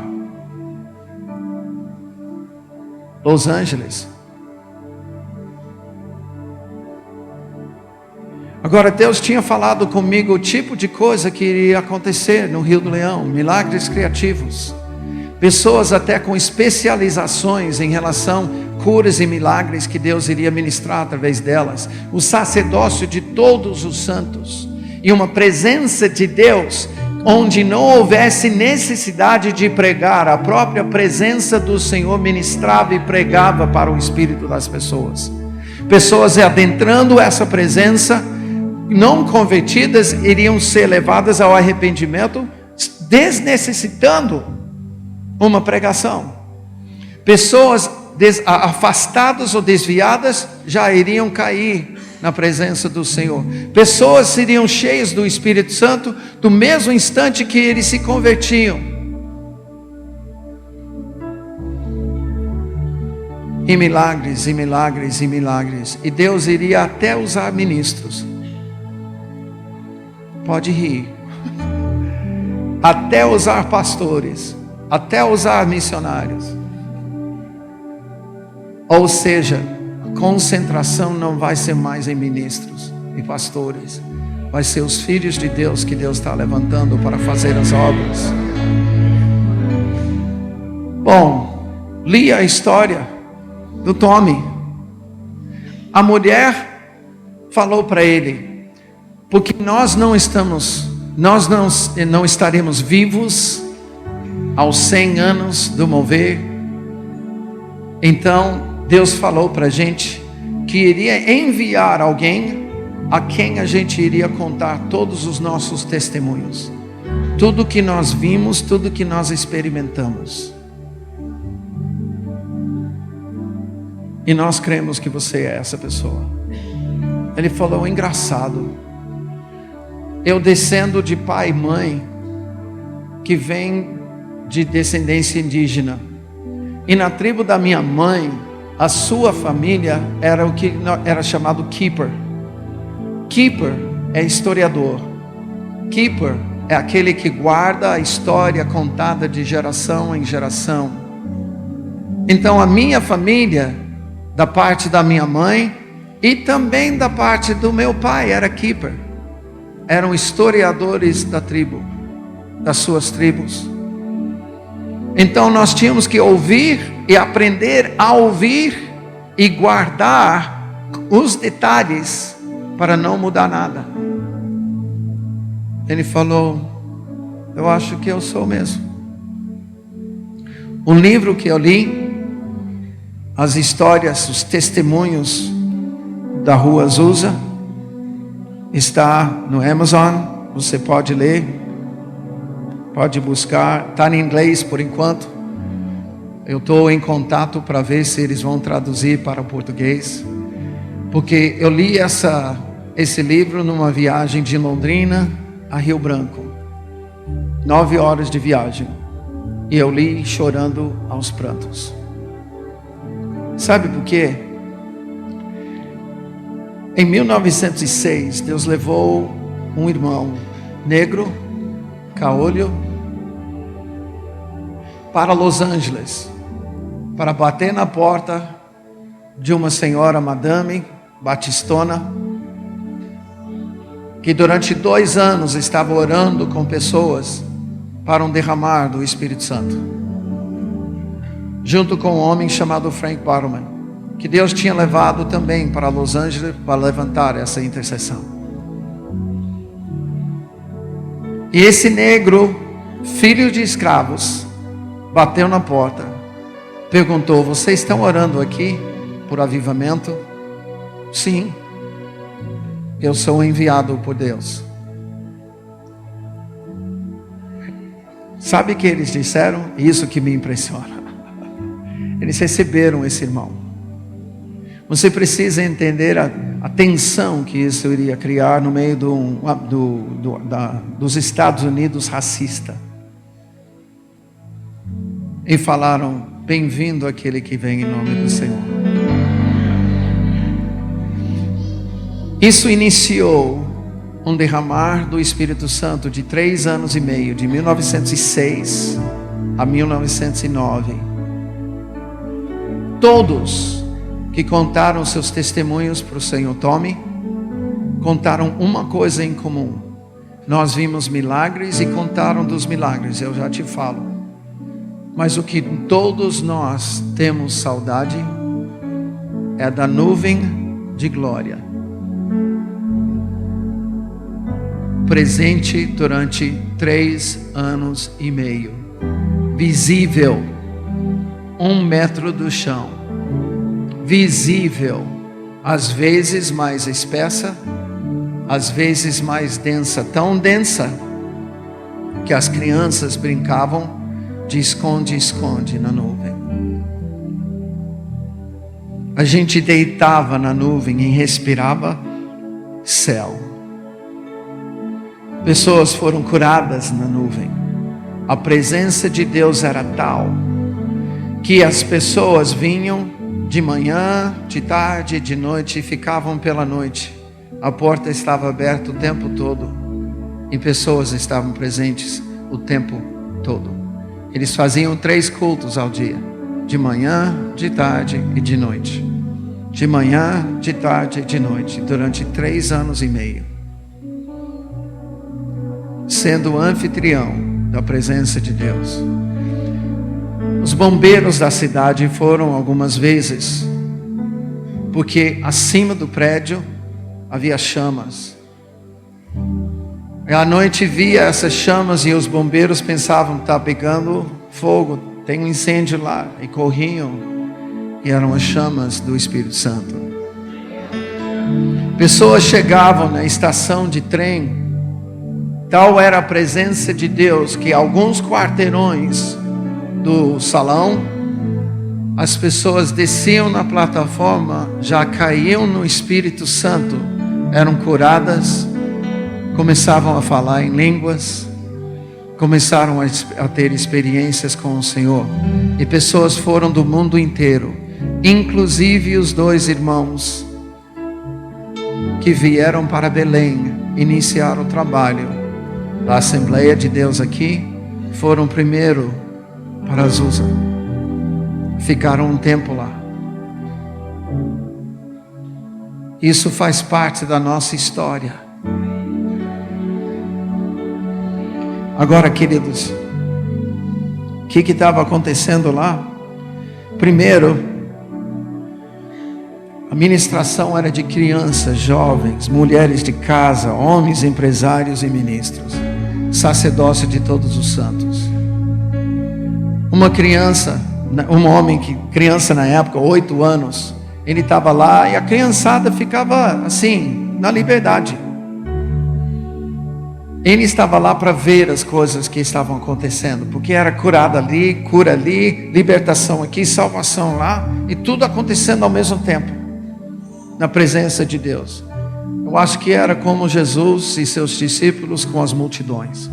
Los Angeles. Agora Deus tinha falado comigo o tipo de coisa que iria acontecer no Rio do Leão, milagres criativos. Pessoas até com especializações em relação a curas e milagres que Deus iria ministrar através delas. O sacerdócio de todos os santos. E uma presença de Deus onde não houvesse necessidade de pregar. A própria presença do Senhor ministrava e pregava para o espírito das pessoas. Pessoas adentrando essa presença, não convertidas, iriam ser levadas ao arrependimento, desnecessitando uma pregação. Pessoas afastadas ou desviadas já iriam cair na presença do Senhor. Pessoas seriam cheias do Espírito Santo do mesmo instante que eles se convertiam. E milagres, e milagres, e milagres. E Deus iria até usar ministros. Pode rir. Até usar pastores. Até usar missionários. Ou seja, a concentração não vai ser mais em ministros e pastores. Vai ser os filhos de Deus que Deus está levantando para fazer as obras. Bom, li a história do Tommy. A mulher falou para ele: porque nós não estaremos vivos aos 100 anos do mover. Então Deus falou para a gente que iria enviar alguém a quem a gente iria contar todos os nossos testemunhos, tudo que nós vimos, tudo que nós experimentamos. E nós cremos que você é essa pessoa. Ele falou: engraçado, eu descendo de pai e mãe que vem de descendência indígena, e na tribo da minha mãe, a sua família era o que era chamado keeper. Keeper é historiador. Keeper é aquele que guarda a história contada de geração em geração. Então a minha família, da parte da minha mãe e também da parte do meu pai, era keeper. Eram historiadores da tribo, das suas tribos. Então nós tínhamos que ouvir e aprender a ouvir e guardar os detalhes para não mudar nada. Ele falou: eu acho que eu sou mesmo. Um livro que eu li, as histórias, os testemunhos da Rua Azusa, está no Amazon, você pode ler. Pode buscar, está em inglês por enquanto. Eu estou em contato para ver se eles vão traduzir para o português. Porque eu li esse livro numa viagem de Londrina a Rio Branco. 9 horas de viagem. E eu li chorando aos prantos. Sabe por quê? Em 1906, Deus levou um irmão negro, caolho, para Los Angeles, para bater na porta de uma senhora, Madame Batistona, que durante 2 anos estava orando com pessoas para um derramar do Espírito Santo, junto com um homem chamado Frank Bartleman, que Deus tinha levado também para Los Angeles para levantar essa intercessão. E esse negro, filho de escravos, bateu na porta, perguntou: vocês estão orando aqui por avivamento? Sim, eu sou enviado por Deus. Sabe o que eles disseram? Isso que me impressiona. Eles receberam esse irmão. Você precisa entender a tensão que isso iria criar no meio dos Estados Unidos racista. E falaram: bem-vindo aquele que vem em nome do Senhor. Isso iniciou um derramar do Espírito Santo de 3 anos e meio, de 1906 a 1909. Todos que contaram seus testemunhos para o Senhor Tommy, contaram uma coisa em comum: nós vimos milagres e contaram dos milagres, eu já te falo. Mas o que todos nós temos saudade é da nuvem de glória, presente durante 3 anos e meio, visível 1 metro do chão, visível, às vezes mais espessa, às vezes mais densa, tão densa que as crianças brincavam de esconde-esconde na nuvem. A gente deitava na nuvem e respirava céu. Pessoas foram curadas na nuvem. A presença de Deus era tal que as pessoas vinham de manhã, de tarde, de noite e ficavam pela noite. A porta estava aberta o tempo todo e pessoas estavam presentes o tempo todo. Eles faziam 3 cultos ao dia: de manhã, de tarde e de noite. De manhã, de tarde e de noite, durante 3 anos e meio, sendo anfitrião da presença de Deus. Os bombeiros da cidade foram algumas vezes, porque acima do prédio havia chamas. E à noite via essas chamas e os bombeiros pensavam: está pegando fogo, tem um incêndio lá, e corriam, e eram as chamas do Espírito Santo. Pessoas chegavam na estação de trem, tal era a presença de Deus que alguns quarteirões do salão, as pessoas desciam na plataforma, já caíam no Espírito Santo, eram curadas, começavam a falar em línguas, começaram a ter experiências com o Senhor. E pessoas foram do mundo inteiro, inclusive os 2 irmãos que vieram para Belém iniciar o trabalho da Assembleia de Deus aqui, foram primeiro para Azusa, ficaram um tempo lá. Isso faz parte da nossa história. Agora, queridos, o que estava acontecendo lá? Primeiro, a ministração era de crianças, jovens, mulheres de casa, homens, empresários e ministros, sacerdócio de todos os santos. Uma criança, criança na época, 8 anos, ele estava lá e a criançada ficava assim, na liberdade. Ele estava lá para ver as coisas que estavam acontecendo, porque era curada ali, cura ali, libertação aqui, salvação lá, e tudo acontecendo ao mesmo tempo, na presença de Deus. Eu acho que era como Jesus e seus discípulos com as multidões.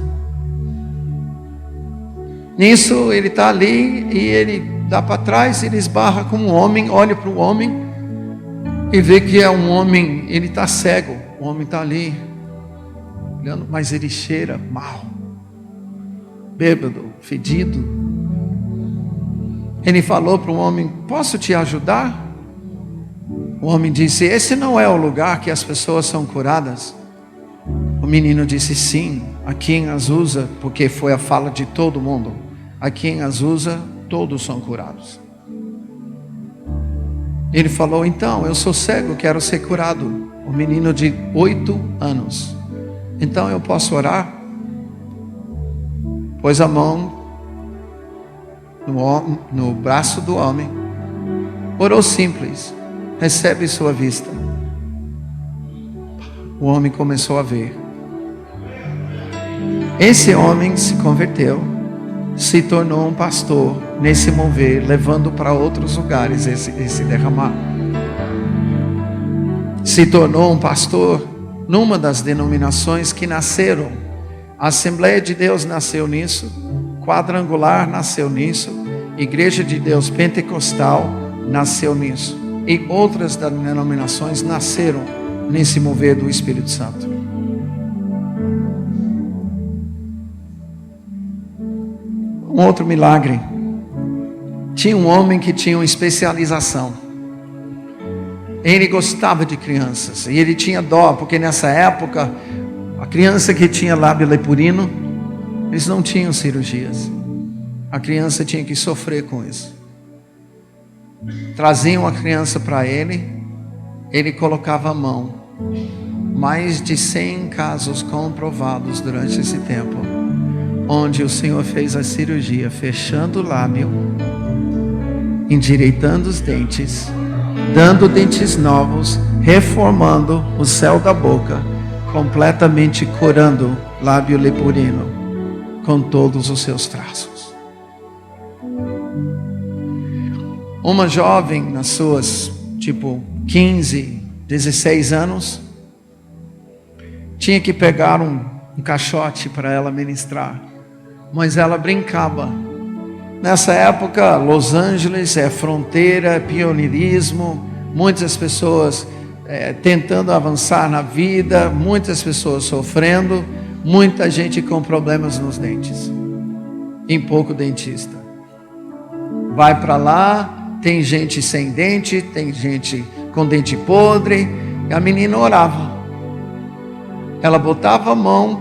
Nisso ele está ali e ele dá para trás, ele esbarra com um homem, olha para o homem e vê que é um homem, ele está cego, o homem está ali, olhando, mas ele cheira mal, bêbado, fedido. Ele falou para o homem: posso te ajudar? O homem disse: esse não é o lugar que as pessoas são curadas. O menino disse: sim, aqui em Azusa, porque foi a fala de todo mundo, aqui em Azusa todos são curados. Ele falou: então, eu sou cego, quero ser curado. O menino de 8 anos. Então eu posso orar? Pôs a mão no braço do homem, orou simples: recebe sua vista. O homem começou a ver. Esse homem se converteu, se tornou um pastor nesse mover, levando para outros lugares esse derramar. se tornou um pastor numa das denominações que nasceram. A Assembleia de Deus nasceu nisso, Quadrangular nasceu nisso, Igreja de Deus Pentecostal nasceu nisso, e outras denominações nasceram nesse mover do Espírito Santo. Um outro milagre. Tinha um homem que tinha uma especialização. Ele gostava de crianças e ele tinha dó, porque nessa época a criança que tinha lábio leporino, eles não tinham cirurgias. A criança tinha que sofrer com isso. Traziam a criança para ele colocava a mão. Mais de 100 casos comprovados durante esse tempo, onde o Senhor fez a cirurgia, fechando o lábio, endireitando os dentes, dando dentes novos, reformando o céu da boca, completamente curando lábio leporino com todos os seus traços. Uma jovem nas suas 15, 16 anos, tinha que pegar um caixote para ela ministrar, mas ela brincava. Nessa época, Los Angeles é fronteira, é pioneirismo, muitas pessoas tentando avançar na vida, muitas pessoas sofrendo, muita gente com problemas nos dentes, e pouco dentista. Vai para lá, tem gente sem dente, tem gente com dente podre, e a menina orava. Ela botava a mão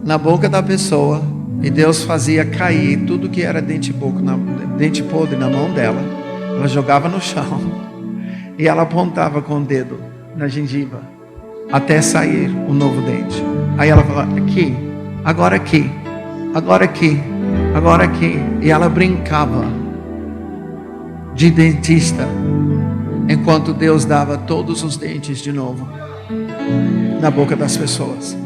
na boca da pessoa, e Deus fazia cair tudo que era dente podre na mão dela. Ela jogava no chão e ela apontava com o dedo na gengiva até sair o novo dente. Aí ela falava: aqui, agora aqui, agora aqui, agora aqui. E ela brincava de dentista, enquanto Deus dava todos os dentes de novo na boca das pessoas.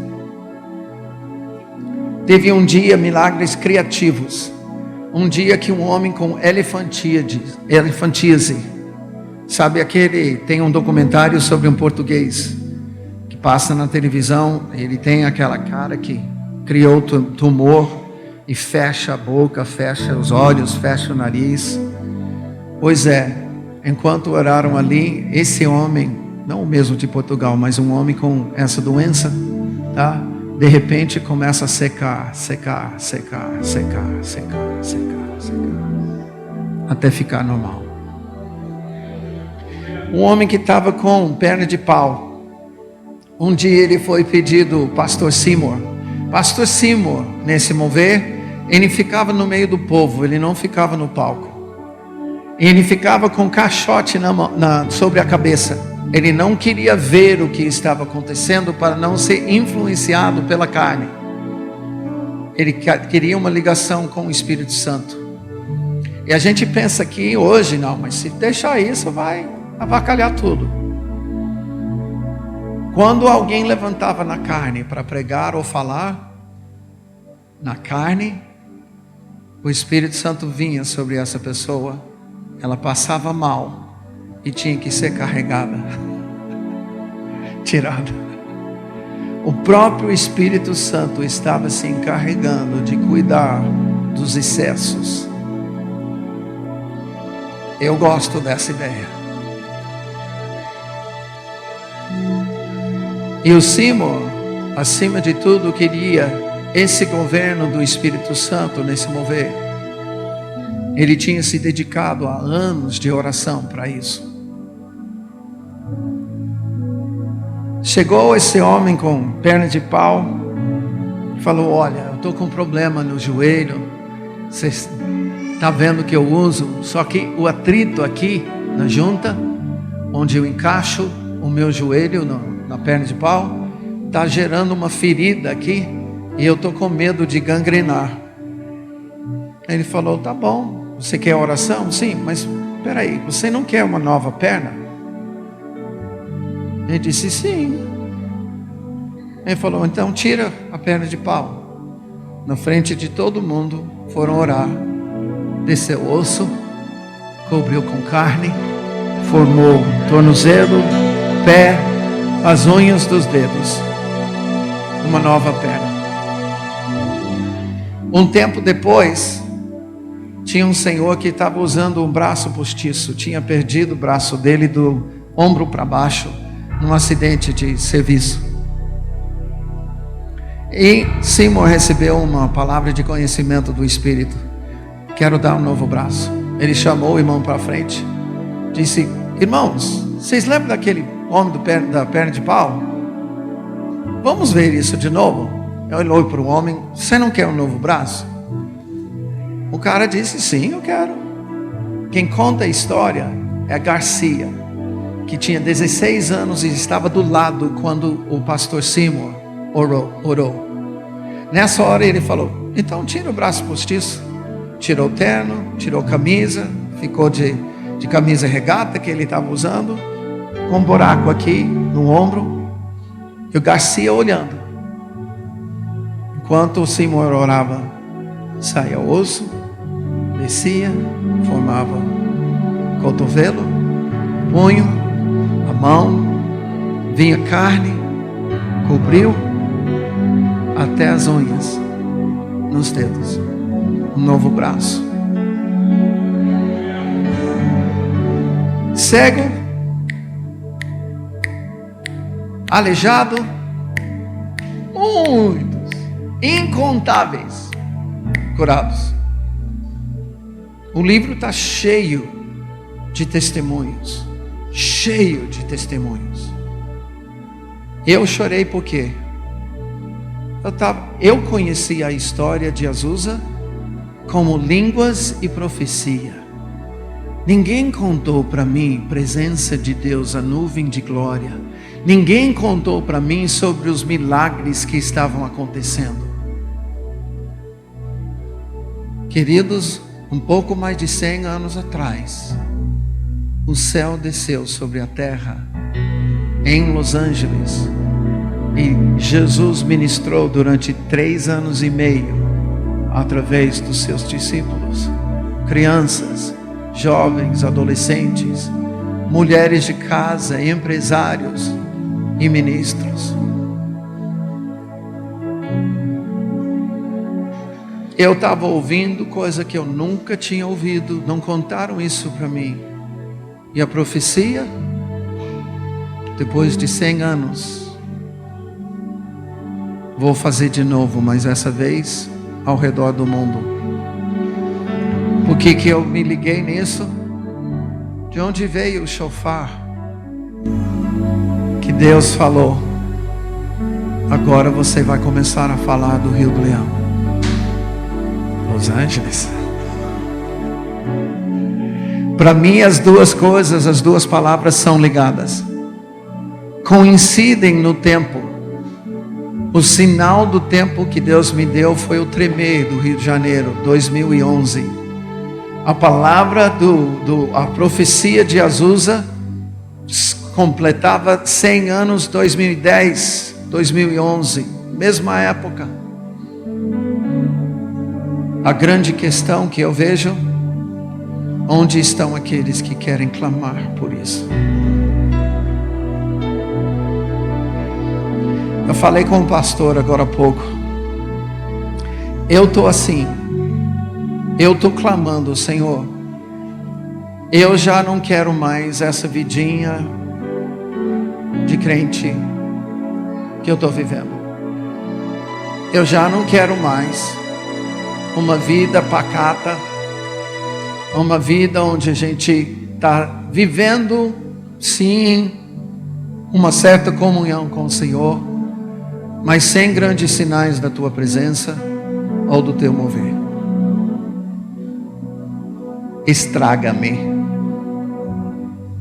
Teve um dia milagres criativos. Um dia que um homem com elefantíase, sabe aquele, tem um documentário sobre um português que passa na televisão. Ele tem aquela cara que criou tumor e fecha a boca, fecha os olhos, fecha o nariz. Pois é, enquanto oraram ali, esse homem, não o mesmo de Portugal, mas um homem com essa doença, tá? De repente começa a secar, até ficar normal. Um homem que estava com perna de pau, um dia ele foi pedido Pastor Seymour. Pastor Seymour, nesse mover, ele ficava no meio do povo, ele não ficava no palco. Ele ficava com um caixote sobre a cabeça. Ele não queria ver o que estava acontecendo para não ser influenciado pela carne. Ele queria uma ligação com o Espírito Santo. E a gente pensa que hoje, não, mas se deixar isso vai avacalhar tudo. Quando alguém levantava na carne para pregar ou falar, na carne, o Espírito Santo vinha sobre essa pessoa, ela passava mal e tinha que ser carregada, tirada. O próprio Espírito Santo estava se encarregando de cuidar dos excessos. Eu gosto dessa ideia. E o Seymour, acima de tudo, queria esse governo do Espírito Santo nesse mover. Ele tinha se dedicado há anos de oração para isso. Chegou esse homem com perna de pau, falou: olha, eu estou com um problema no joelho, você está vendo que eu uso, só que o atrito aqui na junta, onde eu encaixo o meu joelho na perna de pau, está gerando uma ferida aqui, e eu estou com medo de gangrenar. Ele falou: tá bom, você quer oração? Sim, mas espera aí, você não quer uma nova perna? Ele disse: sim. Ele falou: então tira a perna de pau. Na frente de todo mundo foram orar. Desceu osso, cobriu com carne, formou tornozelo, pé, as unhas dos dedos, uma nova perna. Um tempo depois, tinha um senhor que estava usando um braço postiço, tinha perdido o braço dele do ombro para baixo, num acidente de serviço. E Seymour recebeu uma palavra de conhecimento do Espírito: quero dar um novo braço. Ele chamou o irmão para frente, disse: irmãos, vocês lembram daquele homem da perna de pau? Vamos ver isso de novo. Eu olhei para o homem: você não quer um novo braço? O cara disse: sim, eu quero. Quem conta a história é Garcia, que tinha 16 anos e estava do lado quando o pastor Seymour orou. Nessa hora ele falou: então tira o braço postiço. Tirou o terno, tirou a camisa, ficou de camisa regata que ele estava usando, com um buraco aqui no ombro, e o Garcia olhando. Enquanto o Seymour orava, saía o osso, descia, formava cotovelo, punho, a mão, vinha carne, cobriu até as unhas nos dedos. Um novo braço. Cego, aleijado, muitos, incontáveis, curados. O livro está cheio de testemunhos, cheio de testemunhos. Eu chorei porque eu conheci a história de Azusa como línguas e profecia. Ninguém contou para mim presença de Deus, a nuvem de glória. Ninguém contou para mim sobre os milagres que estavam acontecendo. Queridos, um pouco mais de 100 anos atrás, o céu desceu sobre a terra em Los Angeles e Jesus ministrou durante 3 anos e meio através dos seus discípulos, crianças, jovens, adolescentes, mulheres de casa, empresários e ministros. Eu estava ouvindo coisa que eu nunca tinha ouvido, não contaram isso para mim. E a profecia, depois de 100 anos, vou fazer de novo, mas essa vez ao redor do mundo. Por que eu me liguei nisso? De onde veio o shofar? Que Deus falou: agora você vai começar a falar do Rio do Leão, Los Angeles. Para mim as duas coisas, as duas palavras são ligadas, coincidem no tempo. O sinal do tempo que Deus me deu foi o tremer do Rio de Janeiro, 2011. A palavra a profecia de Azusa completava 100 anos, 2010, 2011, mesma época. A grande questão que eu vejo: onde estão aqueles que querem clamar por isso? Eu falei com o pastor agora há pouco. Eu estou assim. Eu estou clamando: Senhor, eu já não quero mais essa vidinha de crente que eu estou vivendo. Eu já não quero mais uma vida pacata, uma vida onde a gente está vivendo, sim, uma certa comunhão com o Senhor, mas sem grandes sinais da tua presença ou do teu mover. Estraga-me,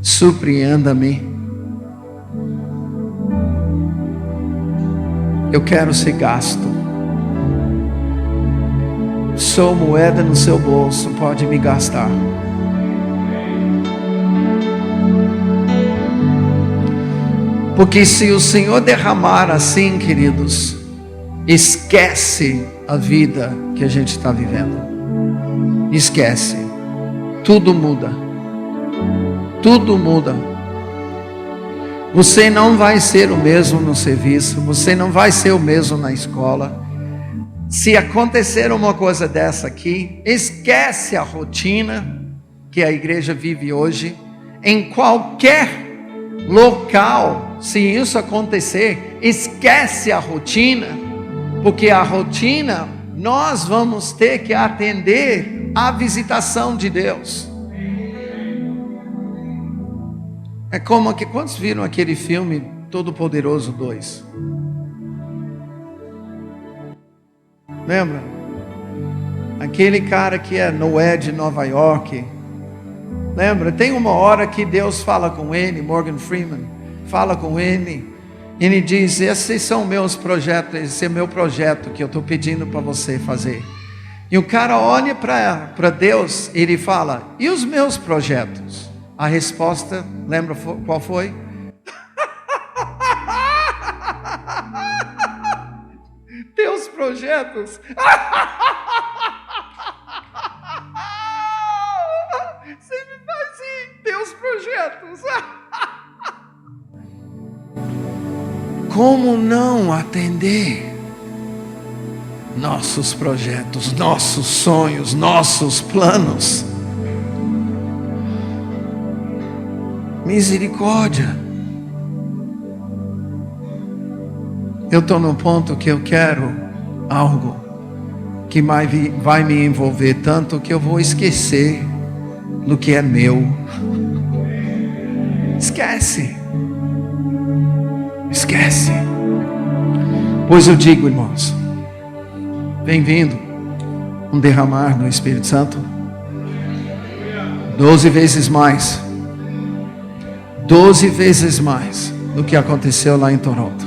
surpreenda-me. Eu quero ser gasto. Sou moeda no seu bolso, pode me gastar. Porque se o Senhor derramar assim, queridos, esquece a vida que a gente está vivendo. Esquece. Tudo muda. Tudo muda. Você não vai ser o mesmo no serviço, você não vai ser o mesmo na escola. Se acontecer uma coisa dessa aqui, esquece a rotina que a igreja vive hoje. Em qualquer local, se isso acontecer, esquece a rotina, porque a rotina nós vamos ter que atender à visitação de Deus. É como que quantos viram aquele filme Todo-Poderoso 2? Lembra? Aquele cara que é Noé de Nova York. Lembra? Tem uma hora que Deus fala com ele, Morgan Freeman fala com ele. Ele diz: esses são meus projetos, esse é meu projeto que eu estou pedindo para você fazer. E o cara olha para Deus e ele fala: e os meus projetos? A resposta, lembra qual foi? Teus projetos. Você me faz assim, teus projetos. Como não atender nossos projetos, nossos sonhos, nossos planos? Misericórdia. Eu estou no ponto que eu quero algo que vai me envolver tanto que eu vou esquecer do que é meu. Esquece. Esquece. Pois eu digo, irmãos, vem vindo um derramar do Espírito Santo 12 vezes mais. 12 vezes mais do que aconteceu lá em Toronto.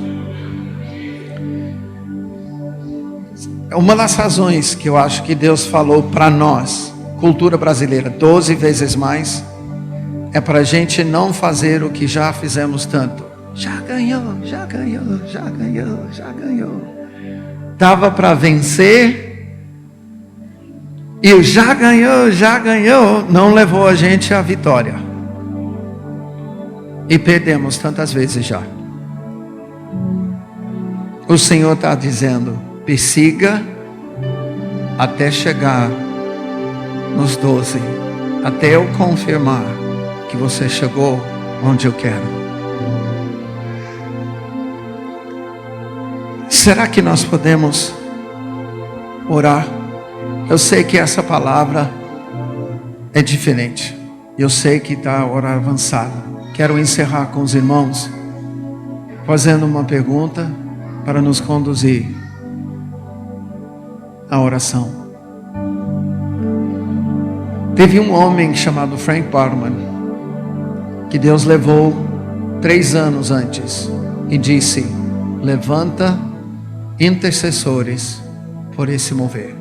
Uma das razões que eu acho que Deus falou para nós, cultura brasileira, 12 vezes mais, é para a gente não fazer o que já fizemos tanto. Já ganhou, já ganhou, já ganhou, já ganhou. Dava para vencer, e o já ganhou, não levou a gente à vitória. E perdemos tantas vezes já. O Senhor está dizendo: persiga até chegar nos 12, até eu confirmar que você chegou onde eu quero. Será que nós podemos orar? Eu sei que essa palavra é diferente. Eu sei que está a hora avançada. Quero encerrar com os irmãos fazendo uma pergunta para nos conduzir à oração. Teve um homem chamado Frank Bartman que Deus levou 3 anos antes e disse: levanta intercessores por esse mover.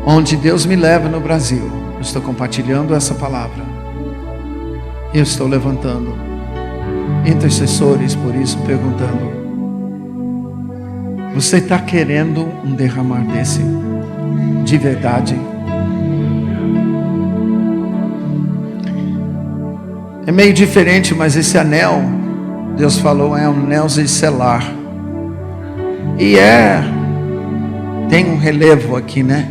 Onde Deus me leva no Brasil, eu estou compartilhando essa palavra. Eu estou levantando intercessores por isso, perguntando: você está querendo um derramar desse de verdade? É meio diferente, mas esse anel, Deus falou, é um anel de selar. E tem um relevo aqui, né?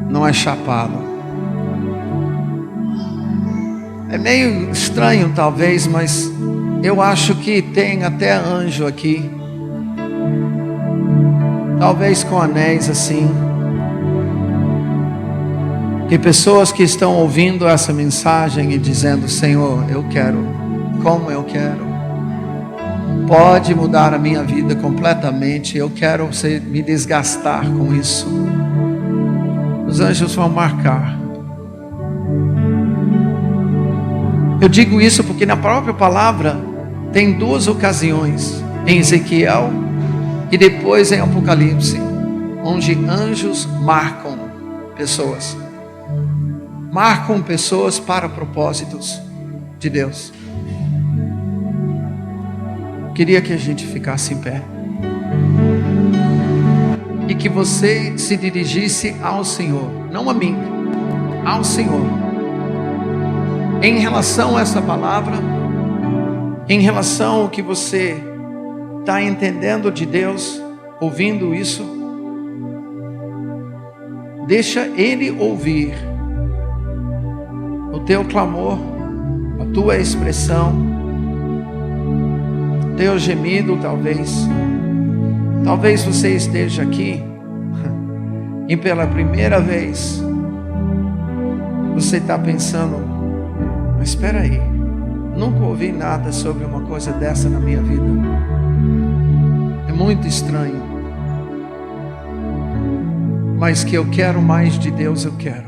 Não é chapado. É meio estranho talvez, mas eu acho que tem até anjo aqui. Talvez com anéis assim. Que pessoas que estão ouvindo essa mensagem e dizendo: Senhor, eu quero, como eu quero. Pode mudar a minha vida completamente. Eu quero me desgastar com isso. Os anjos vão marcar. Eu digo isso porque na própria palavra tem 2 ocasiões, em Ezequiel e depois em Apocalipse, onde anjos marcam pessoas. Marcam pessoas para propósitos de Deus. Queria que a gente ficasse em pé e que você se dirigisse ao Senhor, não a mim, ao Senhor. em relação a essa palavra, em relação ao que você está entendendo de Deus, ouvindo isso, deixa Ele ouvir o teu clamor, a tua expressão, o teu gemido talvez. Talvez você esteja aqui e pela primeira vez você está pensando, mas espera aí, nunca ouvi nada sobre uma coisa dessa na minha vida. É muito estranho. Mas que eu quero mais de Deus, eu quero.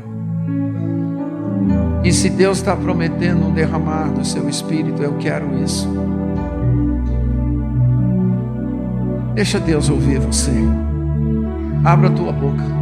E se Deus está prometendo um derramar do seu Espírito, eu quero isso. Deixa Deus ouvir você. Abra a tua boca.